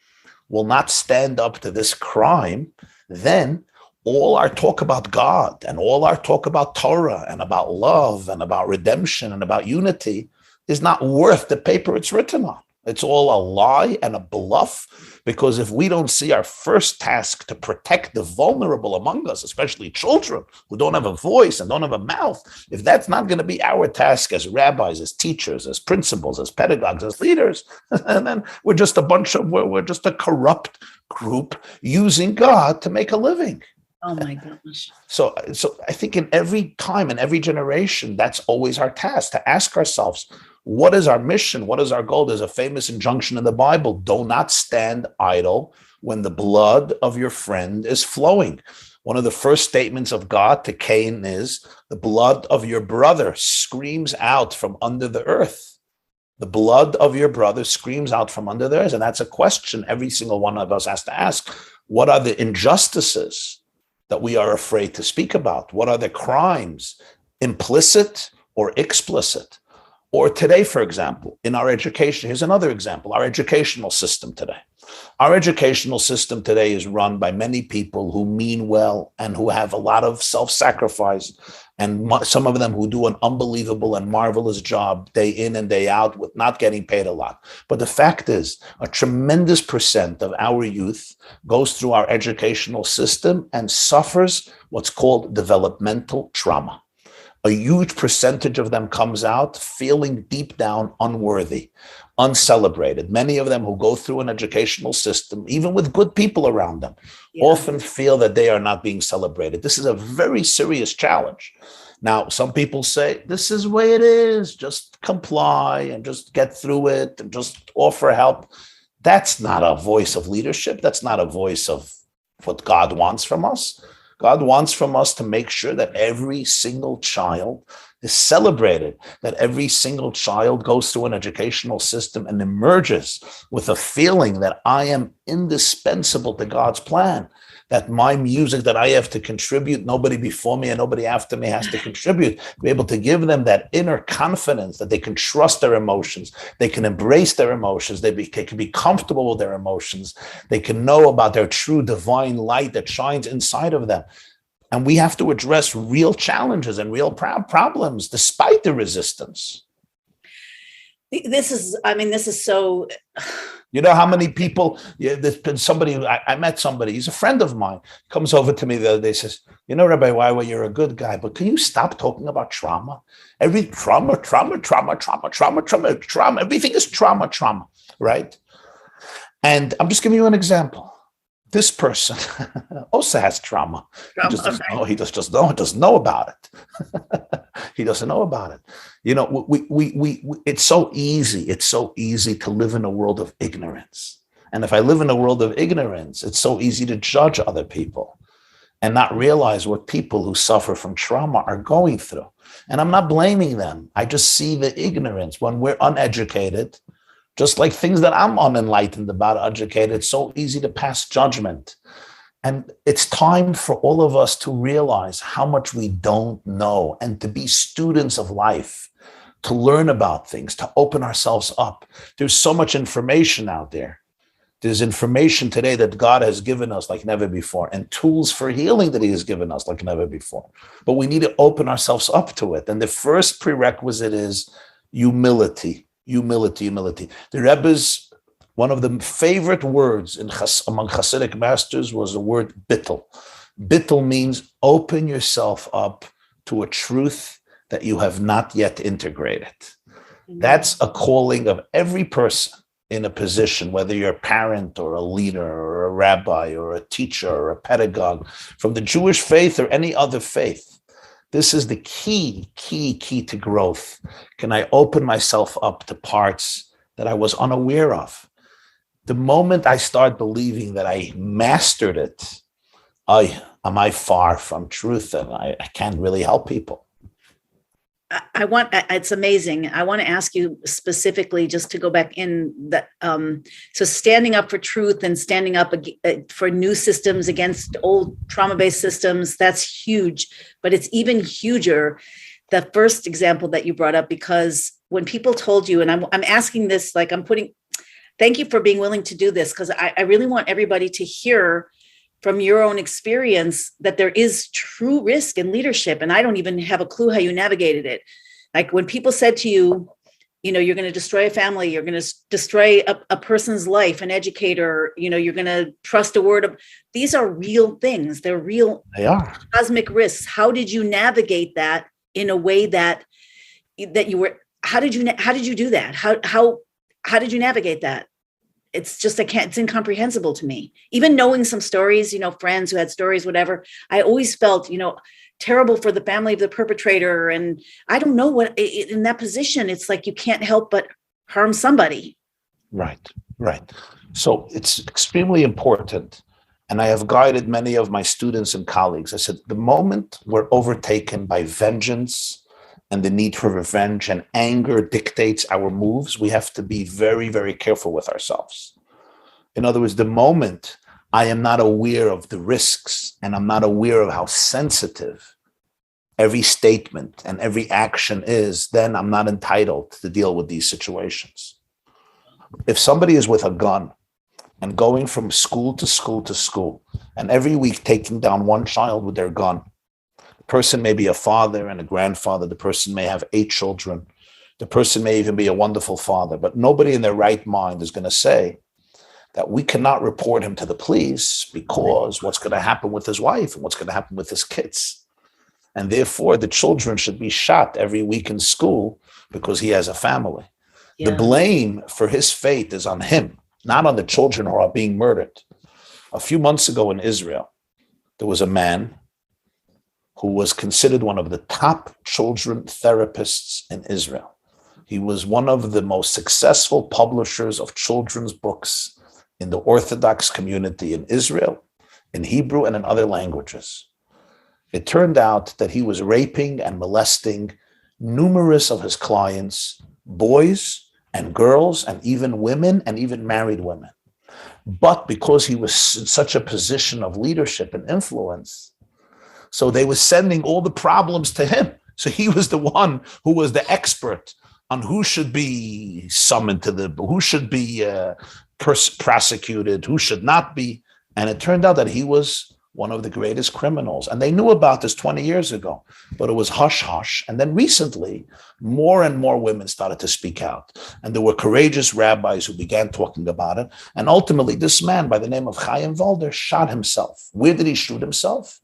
will not stand up to this crime, then all our talk about God and all our talk about Torah and about love and about redemption and about unity is not worth the paper it's written on. It's all a lie and a bluff, because if we don't see our first task to protect the vulnerable among us, especially children who don't have a voice and don't have a mouth, if that's not going to be our task as rabbis, as teachers, as principals, as pedagogues, as leaders, and then we're just a corrupt group using God to make a living. Oh my gosh. So I think in every time, in every generation, that's always our task, to ask ourselves, what is our mission? What is our goal? There's a famous injunction in the Bible: do not stand idle when the blood of your friend is flowing. One of the first statements of God to Cain is, the blood of your brother screams out from under the earth. The blood of your brother screams out from under the earth. And that's a question every single one of us has to ask. What are the injustices that we are afraid to speak about? What are the crimes, implicit or explicit? Or today, for example, in our education, here's another example, our educational system today. Our educational system today is run by many people who mean well and who have a lot of self-sacrifice, and some of them who do an unbelievable and marvelous job day in and day out with not getting paid a lot. But the fact is, a tremendous percent of our youth goes through our educational system and suffers what's called developmental trauma. A huge percentage of them comes out feeling deep down unworthy, uncelebrated. Many of them who go through an educational system, even with good people around them, often feel that they are not being celebrated. This is a very serious challenge. Now, some people say, this is the way it is, just comply and just get through it and just offer help. That's not a voice of leadership. That's not a voice of what God wants from us. God wants from us to make sure that every single child is celebrated, that every single child goes through an educational system and emerges with a feeling that I am indispensable to God's plan, that my music that I have to contribute, nobody before me and nobody after me has to contribute, be able to give them that inner confidence that they can trust their emotions, they can embrace their emotions, they can be comfortable with their emotions, they can know about their true divine light that shines inside of them. And we have to address real challenges and real problems despite the resistance. This is so. You know how many people, there's been somebody, I met somebody, he's a friend of mine, comes over to me the other day, says, you know, Rabbi, well, you're a good guy, but can you stop talking about trauma? Everything is trauma, right? And I'm just giving you an example. This person also has trauma. He just doesn't know about it. He doesn't know about it. You know, we it's so easy to live in a world of ignorance. And if I live in a world of ignorance, it's so easy to judge other people and not realize what people who suffer from trauma are going through. And I'm not blaming them. I just see the ignorance. When we're uneducated, just like things that I'm unenlightened about, educated, it's so easy to pass judgment. And it's time for all of us to realize how much we don't know and to be students of life, to learn about things, to open ourselves up. There's so much information out there. There's information today that God has given us like never before, and tools for healing that he has given us like never before. But we need to open ourselves up to it. And the first prerequisite is humility. Humility. The Rebbe's, one of the favorite words among Hasidic masters was the word bittul. Bittul means open yourself up to a truth that you have not yet integrated. That's a calling of every person in a position, whether you're a parent or a leader or a rabbi or a teacher or a pedagogue, from the Jewish faith or any other faith. This is the key to growth. Can I open myself up to parts that I was unaware of? The moment I start believing that I mastered it, am I far from truth, and I can't really help people. It's amazing. I want to ask you specifically, just to go back in that. So standing up for truth and standing up for new systems against old trauma-based systems, that's huge. But it's even huger, the first example that you brought up, because when people told you, and I'm asking this, like thank you for being willing to do this, because I really want everybody to hear from your own experience that there is true risk in leadership. And I don't even have a clue how you navigated it. Like when people said to you, you know, you're going to destroy a family, you're going to destroy a person's life, an educator, you know, you're going to trust a word of, these are real things. They're real. They are cosmic risks. How did you navigate that in a way that you were, how did you do that? How did you navigate that? It's just, it's incomprehensible to me. Even knowing some stories, you know, friends who had stories, whatever, I always felt, you know, terrible for the family of the perpetrator. And I don't know what, in that position, it's like you can't help but harm somebody. Right. So it's extremely important. And I have guided many of my students and colleagues. I said, the moment we're overtaken by vengeance and the need for revenge and anger dictates our moves, we have to be very, very careful with ourselves. In other words, the moment I am not aware of the risks and I'm not aware of how sensitive every statement and every action is, then I'm not entitled to deal with these situations. If somebody is with a gun and going from school to school to school, and every week taking down one child with their gun, person may be a father and a grandfather. The person may have 8 children. The person may even be a wonderful father, but nobody in their right mind is going to say that we cannot report him to the police because what's going to happen with his wife and what's going to happen with his kids. And therefore, the children should be shot every week in school because he has a family. Yeah. The blame for his fate is on him, not on the children who are being murdered. A few months ago in Israel, there was a man who was considered one of the top children therapists in Israel. He was one of the most successful publishers of children's books in the Orthodox community in Israel, in Hebrew and in other languages. It turned out that he was raping and molesting numerous of his clients, boys and girls, and even women, and even married women. But because he was in such a position of leadership and influence, so they were sending all the problems to him. So he was the one who was the expert on who should be summoned to who should be prosecuted, who should not be. And it turned out that he was one of the greatest criminals. And they knew about this 20 years ago, but it was hush hush. And then recently, more and more women started to speak out. And there were courageous rabbis who began talking about it. And ultimately, this man by the name of Chaim Walder shot himself. Where did he shoot himself?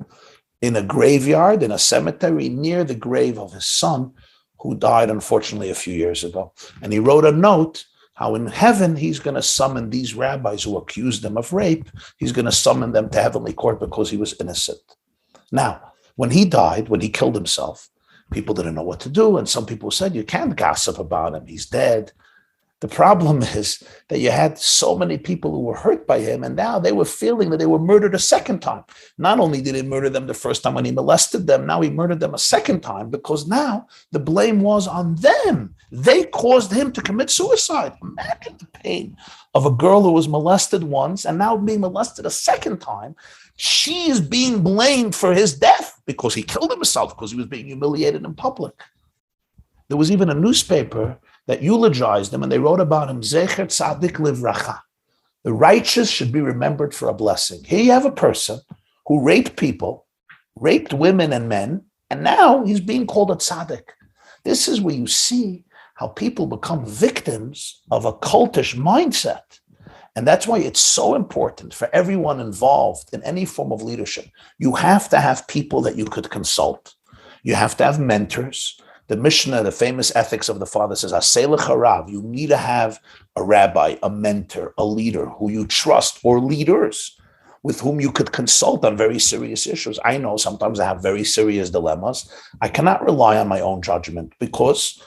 In a graveyard, in a cemetery near the grave of his son, who died, unfortunately, a few years ago. And he wrote a note how in heaven he's going to summon these rabbis who accused him of rape. He's going to summon them to heavenly court because he was innocent. Now, when he died, when he killed himself, people didn't know what to do. And some people said, you can't gossip about him. He's dead. The problem is that you had so many people who were hurt by him, and now they were feeling that they were murdered a second time. Not only did he murder them the first time when he molested them, now he murdered them a second time because now the blame was on them. They caused him to commit suicide. Imagine the pain of a girl who was molested once and now being molested a second time. She is being blamed for his death because he killed himself, because he was being humiliated in public. There was even a newspaper that eulogized him, and they wrote about him, Zecher Tzadik Livracha. The righteous should be remembered for a blessing. Here you have a person who raped people, raped women and men, and now he's being called a tzaddik. This is where you see how people become victims of a cultish mindset. And that's why it's so important for everyone involved in any form of leadership. You have to have people that you could consult. You have to have mentors. The Mishnah, the famous ethics of the father says, Aseh lecha rav, you need to have a rabbi, a mentor, a leader who you trust, or leaders with whom you could consult on very serious issues. I know sometimes I have very serious dilemmas. I cannot rely on my own judgment because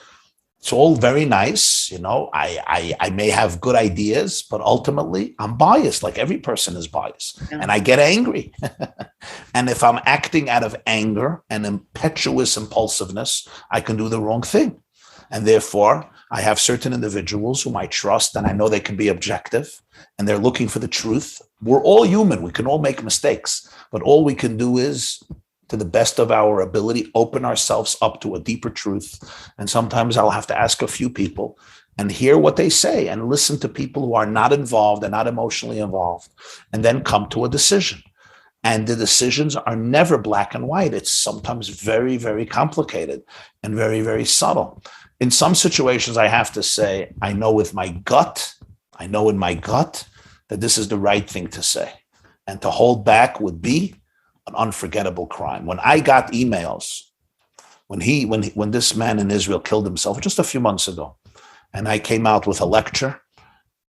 it's all very nice. You know, I may have good ideas, but ultimately I'm biased, like every person is biased. Yeah. And I get angry. And if I'm acting out of anger and impetuous impulsiveness, I can do the wrong thing. And therefore, I have certain individuals whom I trust and I know they can be objective and they're looking for the truth. We're all human. We can all make mistakes, but all we can do is, to the best of our ability, open ourselves up to a deeper truth. And sometimes I'll have to ask a few people and hear what they say and listen to people who are not involved and not emotionally involved, and then come to a decision. And the decisions are never black and white. It's sometimes very, very complicated and very, very subtle. In some situations, I have to say, I know in my gut that this is the right thing to say. And to hold back would be an unforgettable crime. When I got emails, when this man in Israel killed himself just a few months ago, and I came out with a lecture,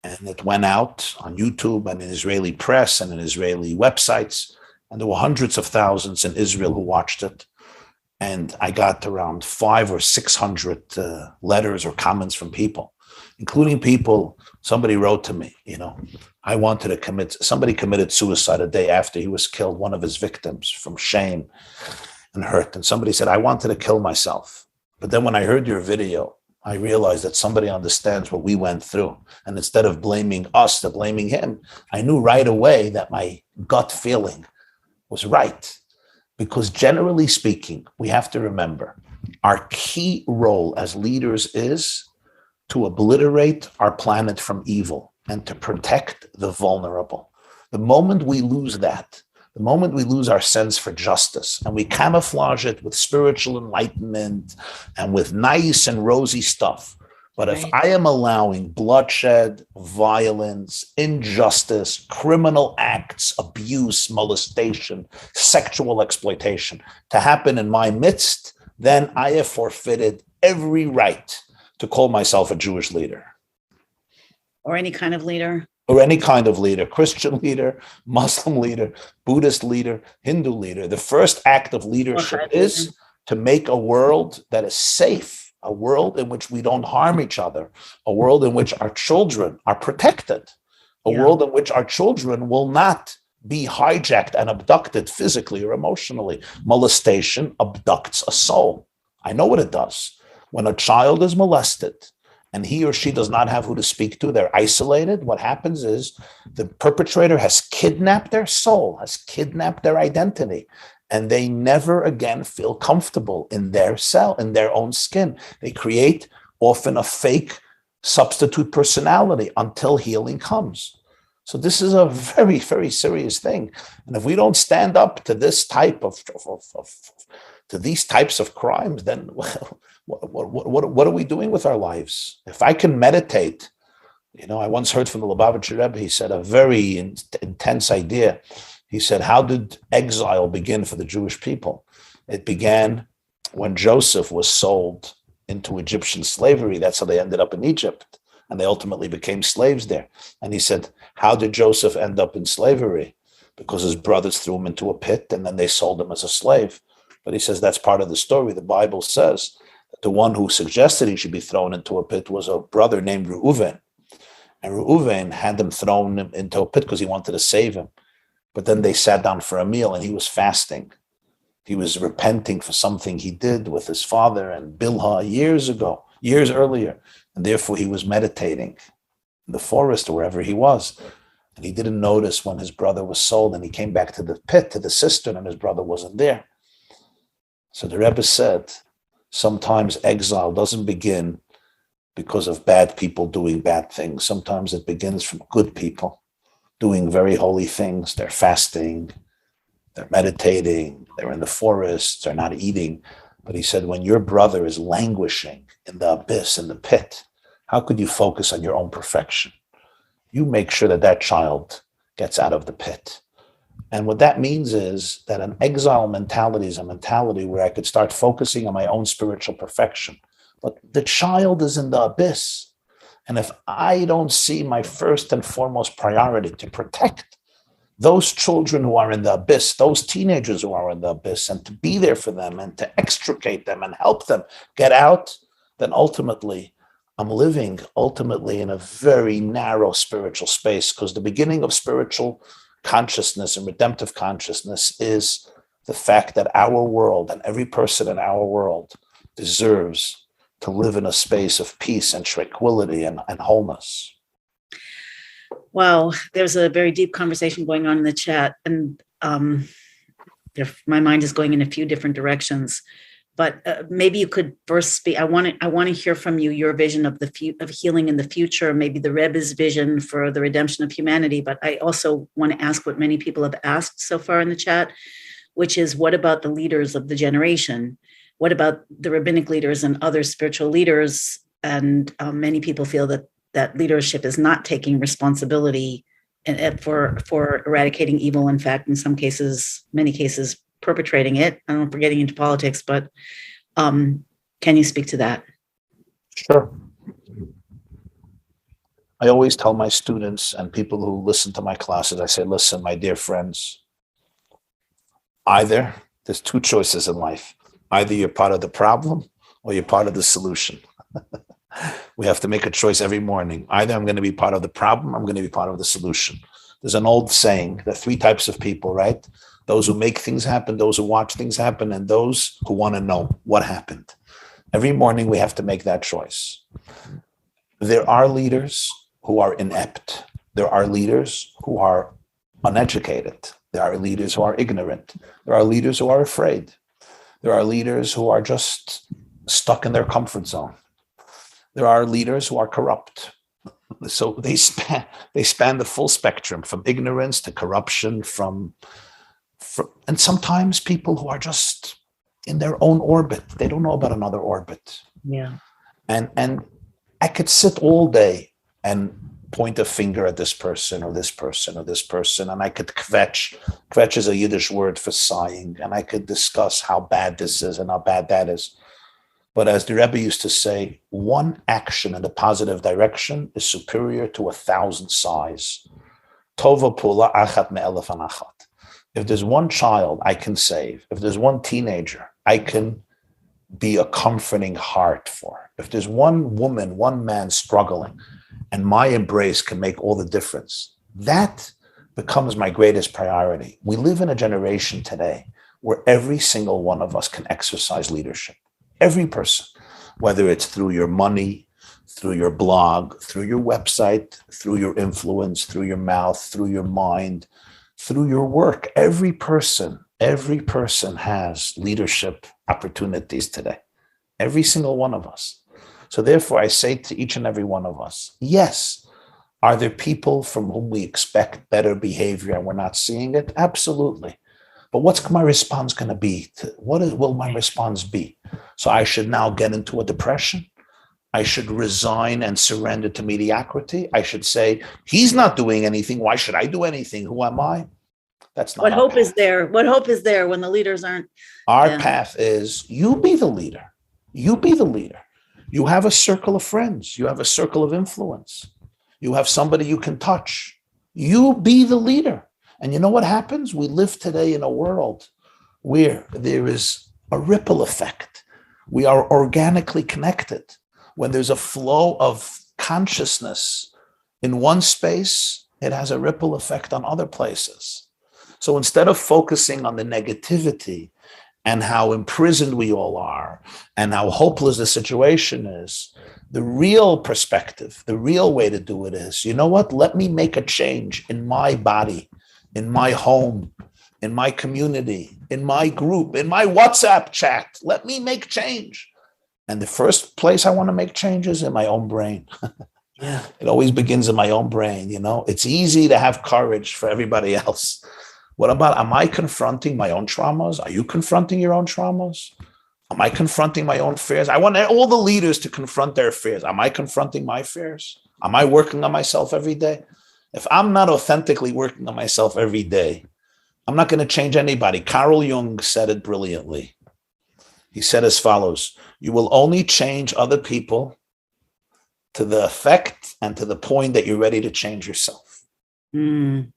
and it went out on YouTube and in Israeli press and in Israeli websites, and there were hundreds of thousands in Israel who watched it. And I got around 500 or 600 letters or comments from people, including people. Somebody wrote to me, somebody committed suicide a day after he was killed, one of his victims, from shame and hurt. And somebody said, I wanted to kill myself. But then when I heard your video, I realized that somebody understands what we went through. And instead of blaming us, to blaming him, I knew right away that my gut feeling was right. Because generally speaking, we have to remember our key role as leaders is to obliterate our planet from evil and to protect the vulnerable. The moment we lose that, the moment we lose our sense for justice and we camouflage it with spiritual enlightenment and with nice and rosy stuff, but if I am allowing bloodshed, violence, injustice, criminal acts, abuse, molestation, sexual exploitation to happen in my midst, then I have forfeited every right to call myself a Jewish leader. Or any kind of leader. Or any kind of leader, Christian leader, Muslim leader, Buddhist leader, Hindu leader. The first act of leadership is to make a world that is safe, a world in which we don't harm each other, a world in which our children are protected, a world in which our children will not be hijacked and abducted physically or emotionally. Molestation abducts a soul. I know what it does. When a child is molested and he or she does not have who to speak to, they're isolated, what happens is the perpetrator has kidnapped their soul, has kidnapped their identity, and they never again feel comfortable in their cell, in their own skin. They create often a fake substitute personality until healing comes. So this is a very, very serious thing. And if we don't stand up to this type to these types of crimes, then what are we doing with our lives? If I can meditate, I once heard from the Lubavitcher Rebbe, he said a very intense idea. He said, how did exile begin for the Jewish people? It began when Joseph was sold into Egyptian slavery. That's how they ended up in Egypt. And they ultimately became slaves there. And he said, how did Joseph end up in slavery? Because his brothers threw him into a pit and then they sold him as a slave. But he says that's part of the story. The Bible says that the one who suggested he should be thrown into a pit was a brother named Reuven. And Reuven had him thrown into a pit because he wanted to save him. But then they sat down for a meal and he was fasting. He was repenting for something he did with his father and Bilhah years earlier. And therefore he was meditating in the forest or wherever he was. And he didn't notice when his brother was sold, and he came back to the pit, to the cistern, and his brother wasn't there. So the Rebbe said, sometimes exile doesn't begin because of bad people doing bad things. Sometimes it begins from good people doing very holy things. They're fasting, they're meditating, they're in the forest, they're not eating. But he said, when your brother is languishing in the abyss, in the pit, how could you focus on your own perfection? You make sure that child gets out of the pit. And what that means is that an exile mentality is a mentality where I could start focusing on my own spiritual perfection. But the child is in the abyss. And if I don't see my first and foremost priority to protect those children who are in the abyss, those teenagers who are in the abyss, and to be there for them and to extricate them and help them get out, then ultimately I'm living in a very narrow spiritual space, because the beginning of spiritual consciousness and redemptive consciousness is the fact that our world and every person in our world deserves to live in a space of peace and tranquility and wholeness. Wow, there's a very deep conversation going on in the chat, and my mind is going in a few different directions. But maybe you could first speak. I want to hear from you your vision of of healing in the future, maybe the Rebbe's vision for the redemption of humanity. But I also want to ask what many people have asked so far in the chat, which is, what about the leaders of the generation? What about the rabbinic leaders and other spiritual leaders? And many people feel that leadership is not taking responsibility for eradicating evil. In fact, in many cases, perpetrating it. I don't know if we're getting into politics, but can you speak to that? Sure. I always tell my students and people who listen to my classes, I say, listen, my dear friends, either there's two choices in life. Either you're part of the problem or you're part of the solution. We have to make a choice every morning. Either I'm going to be part of the problem, I'm going to be part of the solution. There's an old saying, there are three types of people, right? Those who make things happen, those who watch things happen, and those who want to know what happened. Every morning we have to make that choice. There are leaders who are inept. There are leaders who are uneducated. There are leaders who are ignorant. There are leaders who are afraid. There are leaders who are just stuck in their comfort zone. There are leaders who are corrupt. So they span the full spectrum, from ignorance to corruption, and sometimes people who are just in their own orbit. They don't know about another orbit. Yeah. And I could sit all day and point a finger at this person or this person or this person, and I could kvetch. Kvetch is a Yiddish word for sighing, and I could discuss how bad this is and how bad that is. But as the Rebbe used to say, one action in the positive direction is superior to 1,000 sighs. Tova pula achat me'elef anachat. If there's one child I can save, if there's one teenager I can be a comforting heart for, if there's one woman, one man struggling, and my embrace can make all the difference, that becomes my greatest priority. We live in a generation today where every single one of us can exercise leadership. Every person, whether it's through your money, through your blog, through your website, through your influence, through your mouth, through your mind, through your work. Every person has leadership opportunities today. Every single one of us. So therefore, I say to each and every one of us, yes, Are there people from whom we expect better behavior and we're not seeing it? Absolutely. But what's my response going to be? Will my response be? So I should now get into a depression? I should resign and surrender to mediocrity? I should say, he's not doing anything. Why should I do anything? Who am I? That's not what hope is there. What hope is there when the leaders aren't? Our path is you be the leader. You be the leader. You have a circle of friends. You have a circle of influence. You have somebody you can touch. You be the leader. And you know what happens? We live today in a world where there is a ripple effect. We are organically connected. When there's a flow of consciousness in one space, it has a ripple effect on other places. So instead of focusing on the negativity and how imprisoned we all are and how hopeless the situation is, the real perspective, the real way to do it is, you know what? Let me make a change in my body, in my home, in my community, in my group, in my WhatsApp chat. Let me make change. And the first place I want to make change is in my own brain. Yeah, it always begins in my own brain. It's easy to have courage for everybody else. What about, am I confronting my own traumas? Are you confronting your own traumas? Am I confronting my own fears? I want all the leaders to confront their fears. Am I confronting my fears? Am I working on myself every day? If I'm not authentically working on myself every day, I'm not going to change anybody. Carl Jung said it brilliantly. He said as follows: you will only change other people to the effect and to the point that you're ready to change yourself. Mm.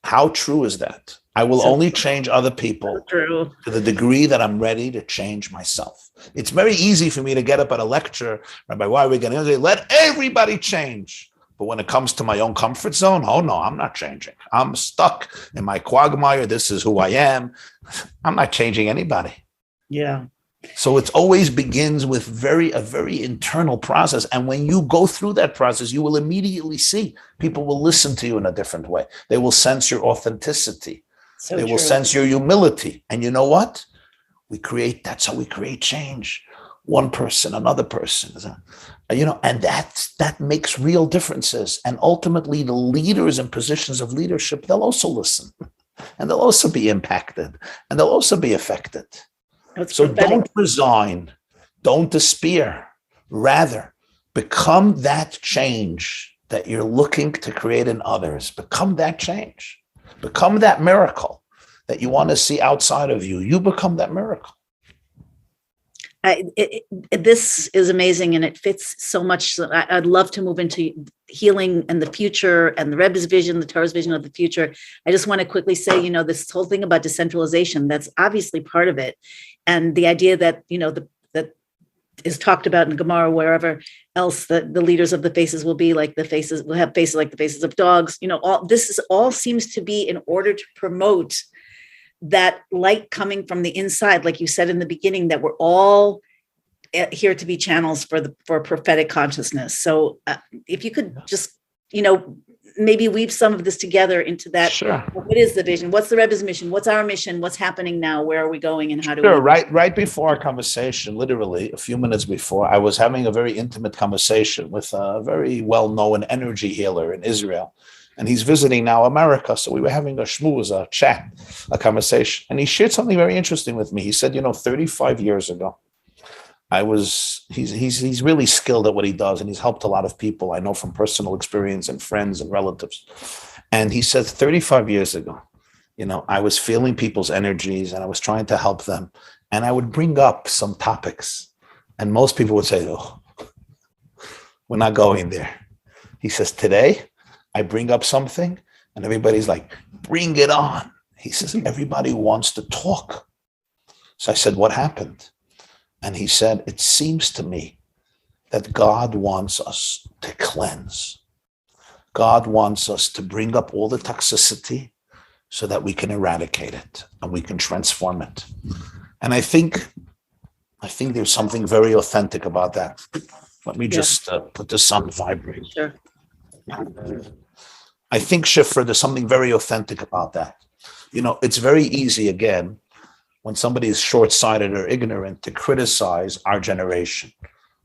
How true is that? I will only change other people to the degree that I'm ready to change myself. It's very easy for me to get up at a lecture, Rabbi, why are we going to say, let everybody change? But when it comes to my own comfort zone, oh no, I'm not changing. I'm stuck in my quagmire. This is who I am. I'm not changing anybody. Yeah. So it always begins with a very internal process. And when you go through that process, you will immediately see people will listen to you in a different way. They will sense your authenticity. They will sense your humility. And you know what? That's how we create change. One person, another person, and that makes real differences. And ultimately, the leaders in positions of leadership, they'll also listen and they'll also be impacted and they'll also be affected. So don't resign, don't despair. Rather, become that change that you're looking to create in others. Become that change. Become that miracle that you want to see outside of you. You become that miracle. This is amazing, and it fits so much. I'd love to move into healing and the future and the Rebbe's vision, the Torah's vision of the future. I just want to quickly say, this whole thing about decentralization, that's obviously part of it. And the idea that, that is talked about in Gemara, wherever else, the leaders of the faces will be like the faces, will have faces like the faces of dogs. All seems to be in order to promote that light coming from the inside, like you said in the beginning, that we're all here to be channels for prophetic consciousness. So if you could just, maybe weave some of this together into that. Sure. What is the vision? What's the Rebbe's mission? What's our mission? What's happening now? Where are we going? And how do we? Right before our conversation, literally a few minutes before, I was having a very intimate conversation with a very well-known energy healer in Israel. And he's visiting now America. So we were having a schmooze, a chat, a conversation. And he shared something very interesting with me. He said, 35 years ago, he's really skilled at what he does. And he's helped a lot of people. I know from personal experience and friends and relatives. And he said 35 years ago, I was feeling people's energies and I was trying to help them. And I would bring up some topics. And most people would say, oh, we're not going there. He says, today, I bring up something and everybody's like, bring it on. He says, everybody wants to talk. So I said, what happened? And he said, it seems to me that God wants us to cleanse. God wants us to bring up all the toxicity so that we can eradicate it and we can transform it. And I think there's something very authentic about that. Let me just put this on vibrate. Sure. I think, Shifra, there's something very authentic about that. It's very easy, again, when somebody is short-sighted or ignorant, to criticize our generation.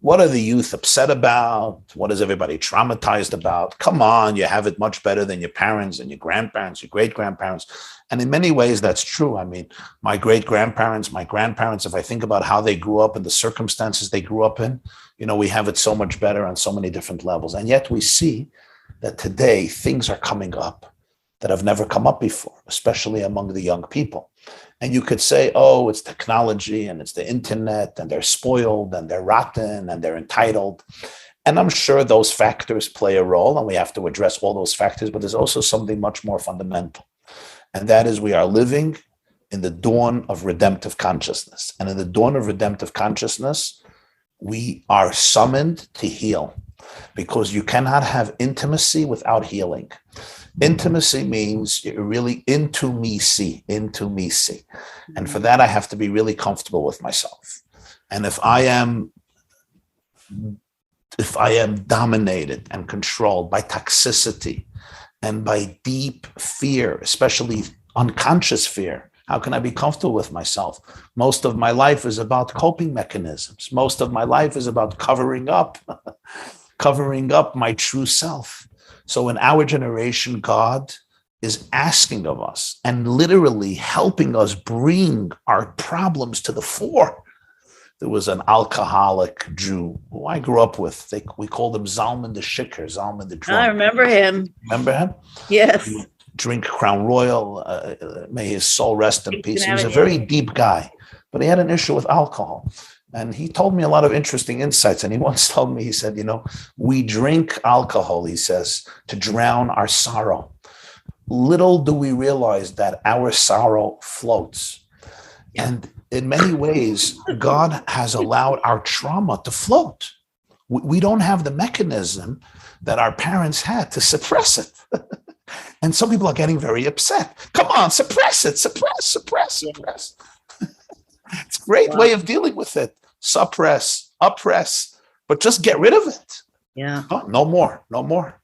What are the youth upset about? What is everybody traumatized about? Come on, you have it much better than your parents and your grandparents, your great-grandparents. And in many ways, that's true. I mean, my great-grandparents, my grandparents, if I think about how they grew up and the circumstances they grew up in, we have it so much better on so many different levels. And yet we see that today things are coming up that have never come up before, especially among the young people. And you could say, oh, it's technology and it's the internet and they're spoiled and they're rotten and they're entitled. And I'm sure those factors play a role and we have to address all those factors, but there's also something much more fundamental. And that is we are living in the dawn of redemptive consciousness. And in the dawn of redemptive consciousness, we are summoned to heal because you cannot have intimacy without healing. Intimacy means you're really into me see. And for that, I have to be really comfortable with myself. And if I am dominated and controlled by toxicity and by deep fear, especially unconscious fear, how can I be comfortable with myself? Most of my life is about coping mechanisms. Most of my life is about covering up my true self. So in our generation, God is asking of us and literally helping us bring our problems to the fore. There was an alcoholic Jew who I grew up with. We called him Zalman the Shikker, Zalman the Drunk. I remember him. Remember him? Yes. He would drink Crown Royal. May his soul rest in peace. He was a very deep guy, but he had an issue with alcohol. And he told me a lot of interesting insights. And he once told me, he said, we drink alcohol, he says, to drown our sorrow. Little do we realize that our sorrow floats. And in many ways, God has allowed our trauma to float. We don't have the mechanism that our parents had to suppress it. And some people are getting very upset. Come on, suppress it, suppress. It's a great way of dealing with it. Suppress, oppress, but just get rid of it. Yeah. Oh, no more.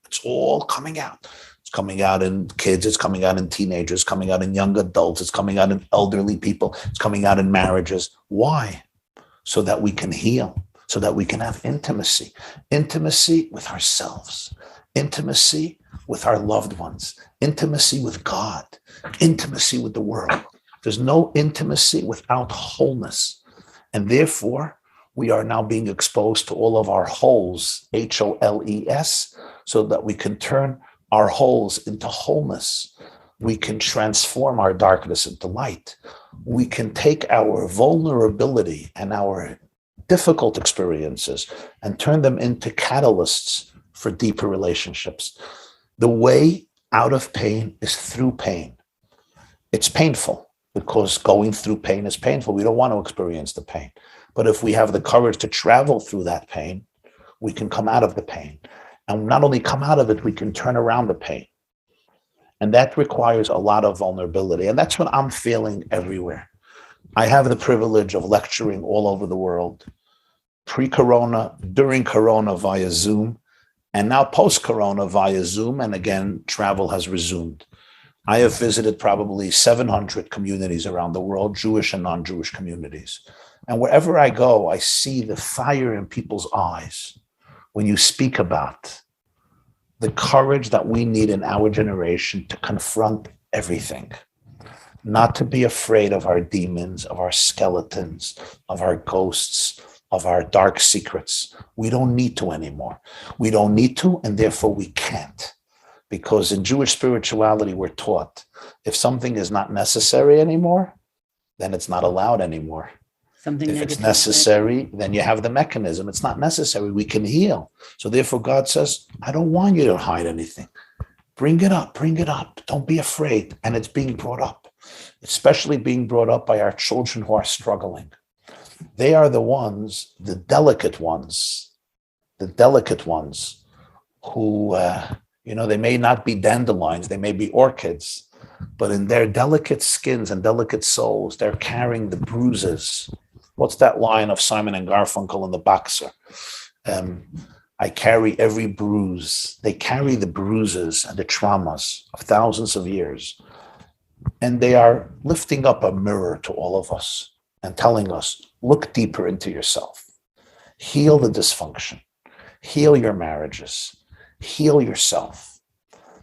It's all coming out. It's coming out in kids. It's coming out in teenagers, coming out in young adults. It's coming out in elderly people. It's coming out in marriages. Why? So that we can heal, so that we can have intimacy with ourselves, intimacy with our loved ones, intimacy with God, intimacy with the world. There's no intimacy without wholeness. And therefore, we are now being exposed to all of our holes, HOLES, so that we can turn our holes into wholeness. We can transform our darkness into light. We can take our vulnerability and our difficult experiences and turn them into catalysts for deeper relationships. The way out of pain is through pain. It's painful because going through pain is painful. We don't want to experience the pain. But if we have the courage to travel through that pain, we can come out of the pain. And not only come out of it, we can turn around the pain. And that requires a lot of vulnerability. And that's what I'm feeling everywhere. I have the privilege of lecturing all over the world, pre-corona, during corona via Zoom, and now post-corona via Zoom. And again, travel has resumed. I have visited probably 700 communities around the world, Jewish and non-Jewish communities. And wherever I go, I see the fire in people's eyes when you speak about the courage that we need in our generation to confront everything, not to be afraid of our demons, of our skeletons, of our ghosts, of our dark secrets. We don't need to anymore. We don't need to, and therefore we can't. Because in Jewish spirituality, we're taught if something is not necessary anymore, then it's not allowed anymore. If it's necessary, then you have the mechanism. It's not necessary. We can heal. So therefore, God says, I don't want you to hide anything. Bring it up. Don't be afraid. And it's being brought up, especially being brought up by our children who are struggling. They are the ones, the delicate ones who, they may not be dandelions, they may be orchids, but in their delicate skins and delicate souls, they're carrying the bruises. What's that line of Simon and Garfunkel in The Boxer? I carry every bruise. They carry the bruises and the traumas of thousands of years. And they are lifting up a mirror to all of us and telling us, look deeper into yourself. Heal the dysfunction. Heal your marriages. Heal yourself.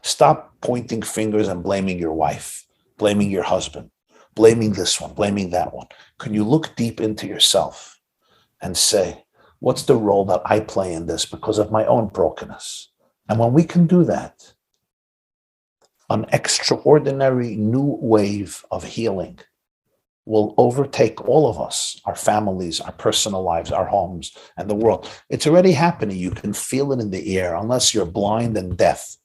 Stop pointing fingers and blaming your wife, blaming your husband, blaming this one, blaming that one. Can you look deep into yourself and say, what's the role that I play in this because of my own brokenness? And when we can do that, an extraordinary new wave of healing will overtake all of us, our families, our personal lives, our homes, and the world. It's already happening. You can feel it in the air, unless you're blind and deaf.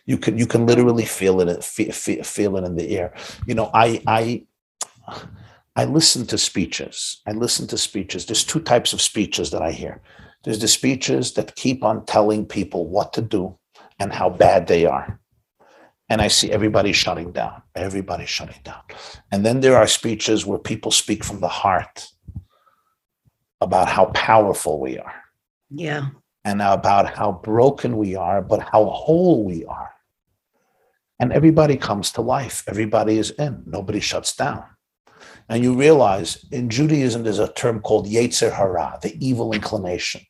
You can literally feel it in the air. You know, I listen to speeches. There's two types of speeches that I hear. There's the speeches that keep on telling people what to do and how bad they are. And I see everybody shutting down. And then there are speeches where people speak from the heart about how powerful we are. Yeah. And about how broken we are, but how whole we are. And everybody comes to life. Everybody is in. Nobody shuts down. And you realize in Judaism, there's a term called Yetzer Hara, the evil inclination.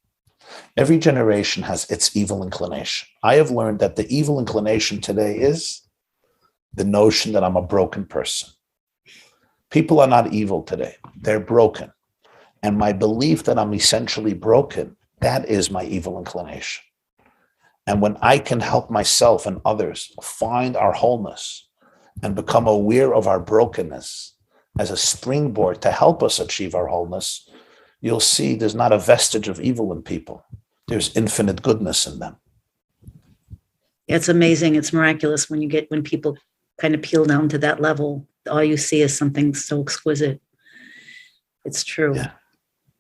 Every generation has its evil inclination. I have learned that the evil inclination today is the notion that I'm a broken person. People are not evil today. They're broken. And my belief that I'm essentially broken, that is my evil inclination. And when I can help myself and others find our wholeness and become aware of our brokenness as a springboard to help us achieve our wholeness, you'll see there's not a vestige of evil in people. There's infinite goodness in them. It's amazing. It's miraculous when people kind of peel down to that level. All you see is something so exquisite. It's true. Yeah.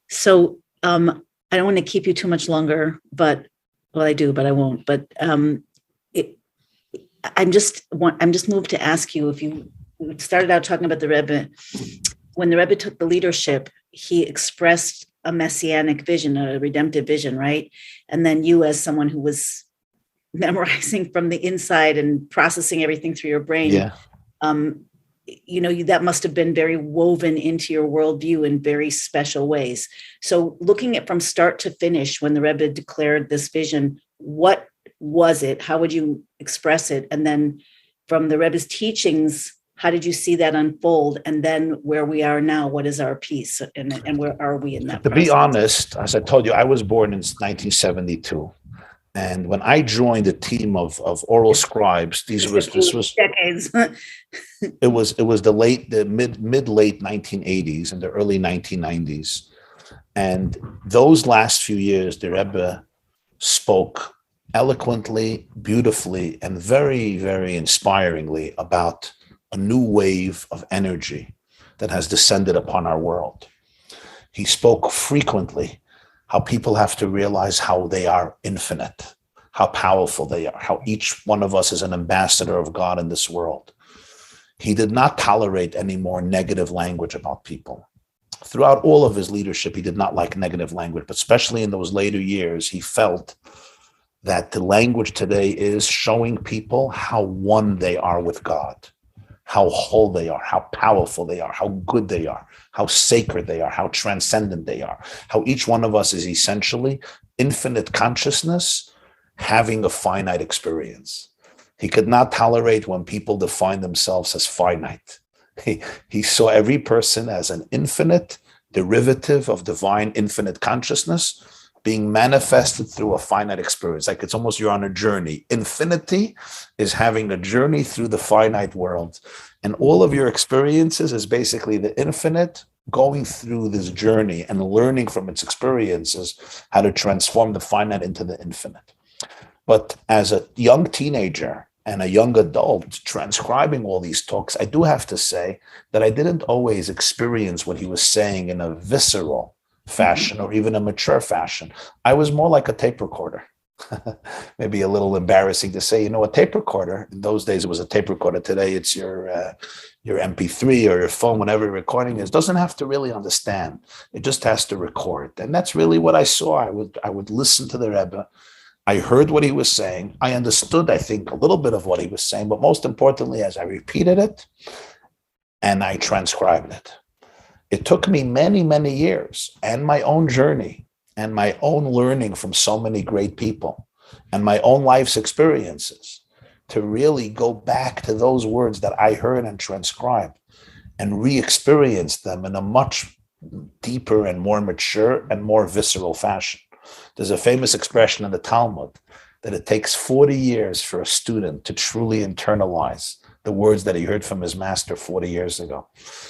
So I don't want to keep you too much longer, I do, but I won't. But I'm just moved to ask you, if you started out talking about the Rebbe. When the Rebbe took the leadership, he expressed a Messianic vision, a redemptive vision, right? And then you, as someone who was memorizing from the inside and processing everything through your brain, that must have been very woven into your worldview in very special ways. So looking at from start to finish, when the Rebbe declared this vision, what was it? How would you express it? And then from the Rebbe's teachings, how did you see that unfold? And then where we are now, what is our piece? And where are we in that To process? be honest, as I told you, I was born in 1972. And when I joined the team of oral scribes, this was decades. it was the mid-late 1980s and the early 1990s. And those last few years, the Rebbe spoke eloquently, beautifully, and very, very inspiringly about a new wave of energy that has descended upon our world. He spoke frequently how people have to realize how they are infinite, how powerful they are, how each one of us is an ambassador of God in this world. He did not tolerate any more negative language about people. Throughout all of his leadership, he did not like negative language, but especially in those later years, he felt that the language today is showing people how one they are with God, how whole they are, how powerful they are, how good they are, how sacred they are, how transcendent they are, how each one of us is essentially infinite consciousness having a finite experience. He could not tolerate when people define themselves as finite. He saw every person as an infinite derivative of divine infinite consciousness being manifested through a finite experience. Like it's almost you're on a journey. Infinity is having a journey through the finite world. And all of your experiences is basically the infinite going through this journey and learning from its experiences how to transform the finite into the infinite. But as a young teenager and a young adult transcribing all these talks, I do have to say that I didn't always experience what he was saying in a visceral fashion or even a mature fashion. I was more like a tape recorder. Maybe a little embarrassing to say, a tape recorder. In those days, it was a tape recorder. Today, it's your MP3 or your phone, whatever your recording is. Doesn't have to really understand. It just has to record. And that's really what I saw. I would listen to the Rebbe. I heard what he was saying. I understood, I think, a little bit of what he was saying. But most importantly, as I repeated it and I transcribed it. It took me many, many years and my own journey and my own learning from so many great people and my own life's experiences to really go back to those words that I heard and transcribed and re-experience them in a much deeper and more mature and more visceral fashion. There's a famous expression in the Talmud that it takes 40 years for a student to truly internalize the words that he heard from his master 40 years ago.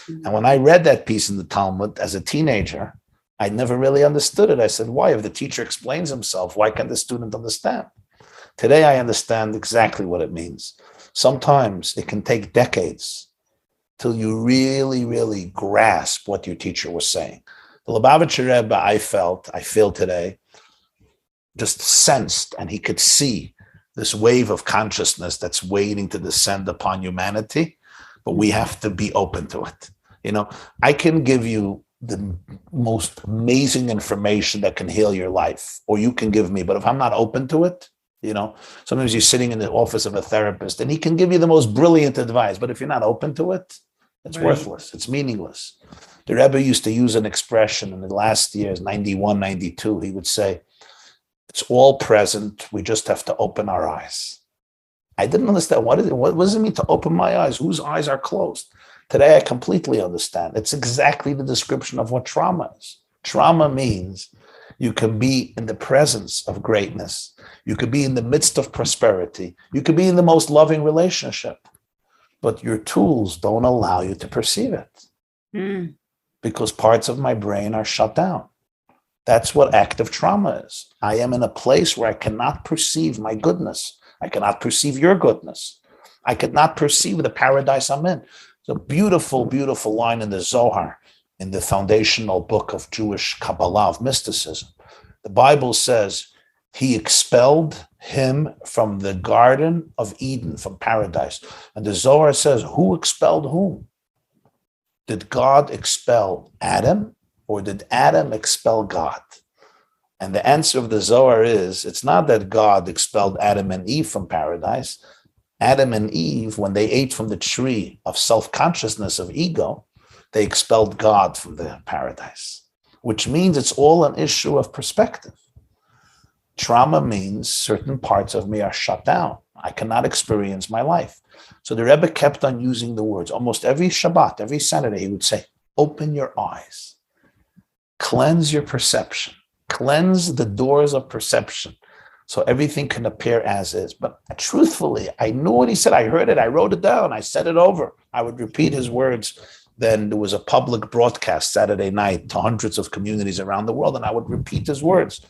And when I read that piece in the Talmud as a teenager, I never really understood it. I said, why? If the teacher explains himself, why can't the student understand? Today, I understand exactly what it means. Sometimes it can take decades till you really, really grasp what your teacher was saying. The Lubavitcher Rebbe, I feel today, just sensed, and he could see this wave of consciousness that's waiting to descend upon humanity, but we have to be open to it. I can give you the most amazing information that can heal your life, or you can give me, but if I'm not open to it, sometimes you're sitting in the office of a therapist and he can give you the most brilliant advice, but if you're not open to it, it's worthless, it's meaningless. The Rebbe used to use an expression in the last years, 91, 92, he would say, it's all present. We just have to open our eyes. I didn't understand. What does it mean to open my eyes? Whose eyes are closed? Today, I completely understand. It's exactly the description of what trauma is. Trauma means you can be in the presence of greatness. You could be in the midst of prosperity. You could be in the most loving relationship. But your tools don't allow you to perceive it because parts of my brain are shut down. That's what active trauma is. I am in a place where I cannot perceive my goodness. I cannot perceive your goodness. I could not perceive the paradise I'm in. It's a beautiful, beautiful line in the Zohar, in the foundational book of Jewish Kabbalah, of mysticism. The Bible says he expelled him from the Garden of Eden, from paradise. And the Zohar says, who expelled whom? Did God expel Adam? Or did Adam expel God? And the answer of the Zohar is, it's not that God expelled Adam and Eve from paradise. Adam and Eve, when they ate from the tree of self-consciousness, of ego, they expelled God from the paradise, which means it's all an issue of perspective. Trauma means certain parts of me are shut down. I cannot experience my life. So the Rebbe kept on using the words. Almost every Shabbat, every Saturday, he would say, open your eyes. Cleanse your perception, cleanse the doors of perception so everything can appear as is. But truthfully, I knew what he said. I heard it. I wrote it down. I said it over. I would repeat his words. Then there was a public broadcast Saturday night to hundreds of communities around the world, and I would repeat his words.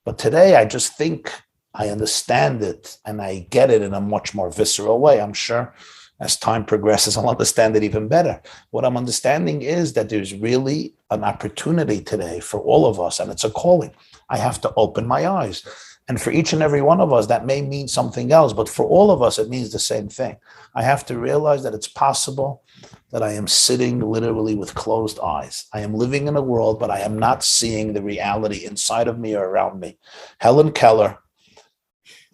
But today, I just think I understand it and I get it in a much more visceral way. I'm sure as time progresses, I'll understand it even better. What I'm understanding is that there's really an opportunity today for all of us, and it's a calling. I have to open my eyes. And for each and every one of us, that may mean something else, but for all of us, it means the same thing. I have to realize that it's possible that I am sitting literally with closed eyes. I am living in a world, but I am not seeing the reality inside of me or around me. Helen Keller,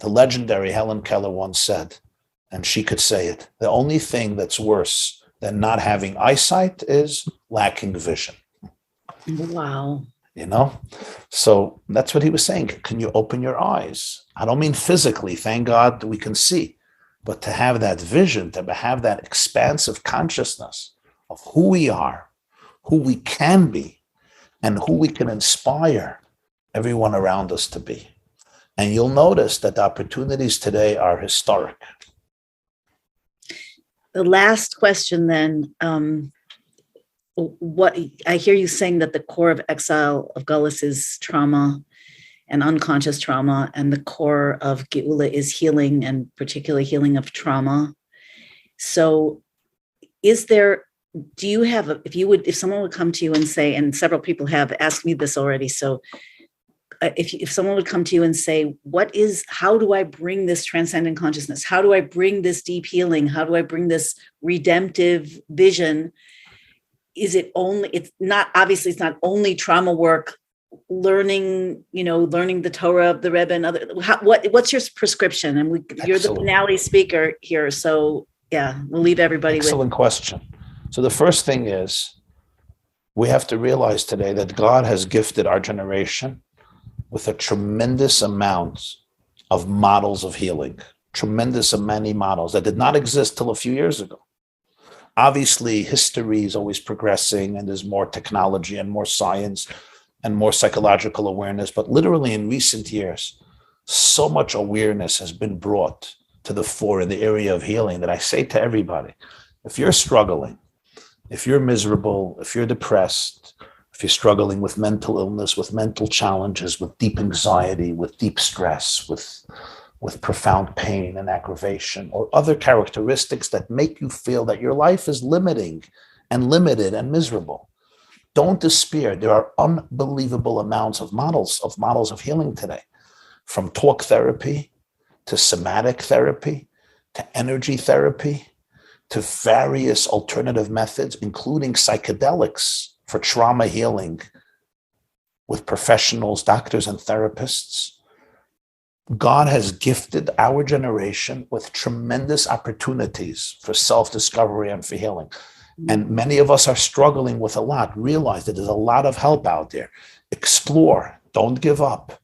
the legendary Helen Keller once said, and she could say it, the only thing that's worse than not having eyesight is lacking vision. Wow. So that's what he was saying. Can you open your eyes? I don't mean physically, thank God we can see, but to have that vision, to have that expansive consciousness of who we are, who we can be, and who we can inspire everyone around us to be. And you'll notice that the opportunities today are historic. The last question then, what I hear you saying that the core of exile of Gullus is trauma and unconscious trauma, and the core of Geula is healing, and particularly healing of trauma. So do you have, if someone would come to you and say, and several people have asked me this already, so if someone would come to you and say, how do I bring this transcendent consciousness? How do I bring this deep healing? How do I bring this redemptive vision? It's not only trauma work, learning the Torah of the Rebbe and other, what's your prescription? And you're the finale speaker here. So yeah, we'll leave everybody with. Excellent question. So the first thing is, We have to realize today that God has gifted our generation with a tremendous amount of models of healing, tremendous many models that did not exist till a few years ago. Obviously, history is always progressing and there's more technology and more science and more psychological awareness. But literally in recent years, so much awareness has been brought to the fore in the area of healing that I say to everybody, if you're struggling, if you're miserable, if you're depressed, if you're struggling with mental illness, with mental challenges, with deep anxiety, with deep stress, with profound pain and aggravation, or other characteristics that make you feel that your life is limiting and limited and miserable, don't despair. There are unbelievable amounts of models of healing today, from talk therapy to somatic therapy to energy therapy to various alternative methods, including psychedelics for trauma healing with professionals, doctors, and therapists. God has gifted our generation with tremendous opportunities for self-discovery and for healing. And many of us are struggling with a lot. Realize that there's a lot of help out there. Explore. Don't give up.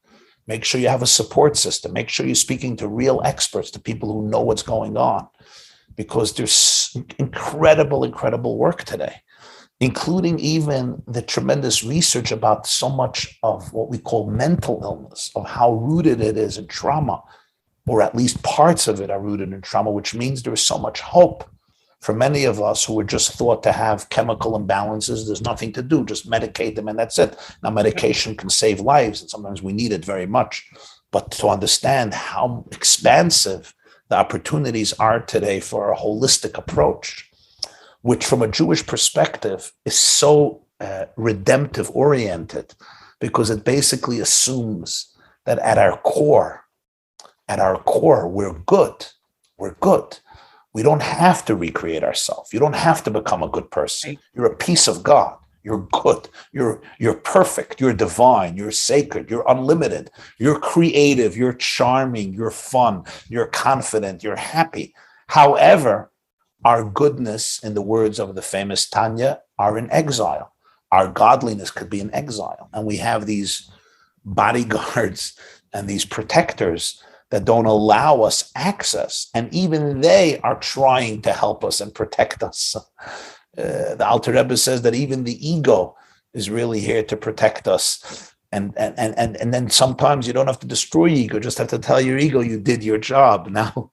Make sure you have a support system. Make sure you're speaking to real experts, to people who know what's going on, because there's incredible work today, including even the tremendous research about so much of what we call mental illness, of how rooted it is in trauma, or at least parts of it are rooted in trauma, which means there is so much hope for many of us who were just thought to have chemical imbalances. There's nothing to do, just medicate them and that's it. Now, medication can save lives and sometimes we need it very much, but to understand how expansive the opportunities are today for a holistic approach, which from a Jewish perspective is so redemptive oriented, because it basically assumes that at our core, we're good. We're good. We don't have to recreate ourselves. You don't have to become a good person. Right. You're a piece of God. You're good. You're perfect. You're divine. You're sacred. You're unlimited. You're creative. You're charming. You're fun. You're confident. You're happy. However, our goodness, in the words of the famous Tanya, are in exile. Our godliness could be in exile. And we have these bodyguards and these protectors that don't allow us access. And even they are trying to help us and protect us. The Alter Rebbe says that even the ego is really here to protect us. And then sometimes you don't have to destroy your ego, just have to tell your ego you did your job. Now,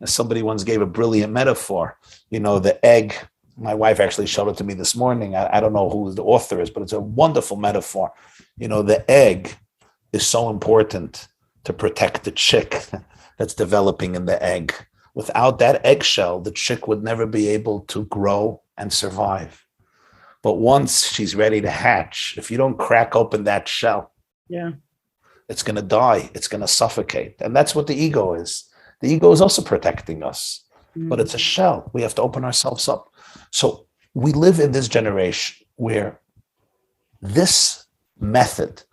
somebody once gave a brilliant metaphor. You know, the egg, my wife actually showed it to me this morning. I don't know who the author is, but it's a wonderful metaphor. You know, the egg is so important to protect the chick that's developing in the egg. Without that eggshell, the chick would never be able to grow and survive. But once she's ready to hatch, if you don't crack open that shell, it's going to die. It's going to suffocate. And that's what the ego is. The ego is also protecting us, but it's a shell. We have to open ourselves up. So we live in this generation where this method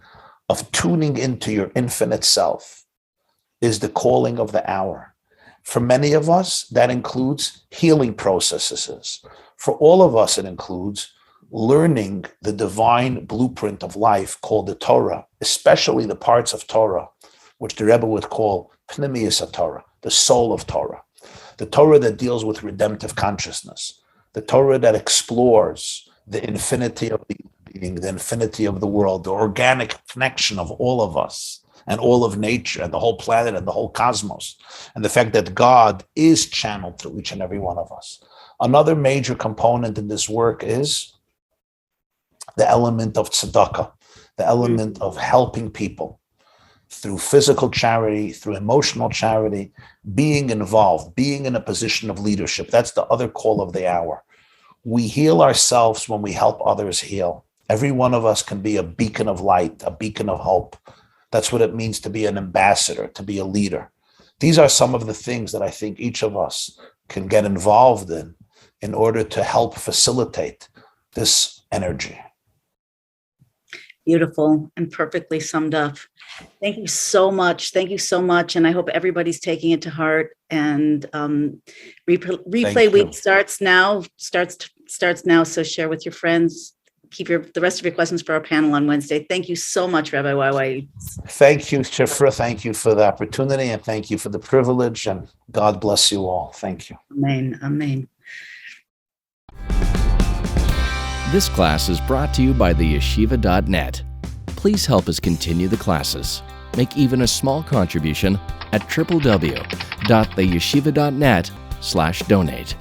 of tuning into your infinite self is the calling of the hour. For many of us, that includes healing processes. For all of us, it includes learning the divine blueprint of life called the Torah, especially the parts of Torah, which the Rebbe would call Pnimiyus Torah, the soul of Torah, the Torah that deals with redemptive consciousness, the Torah that explores the infinity of the being, the infinity of the world, the organic connection of all of us and all of nature and the whole planet and the whole cosmos, and the fact that God is channeled through each and every one of us. Another major component in this work is the element of tzedakah, the element of helping people through physical charity, through emotional charity, being involved, being in a position of leadership. That's the other call of the hour. We heal ourselves when we help others heal. Every one of us can be a beacon of light, a beacon of hope. That's what it means to be an ambassador, to be a leader. These are some of the things that I think each of us can get involved in order to help facilitate this energy. Beautiful and perfectly summed up. Thank you so much. Thank you so much. And I hope everybody's taking it to heart. And replay week starts now. So share with your friends. keep the rest of your questions for our panel on Wednesday. Thank you so much, Rabbi YY. Thank you, Shifra. Thank you for the opportunity, and thank you for the privilege, and God bless you all. Thank you. Amen. Amen. This class is brought to you by theyeshiva.net. Please help us continue the classes. Make even a small contribution at www.theyeshiva.net/donate.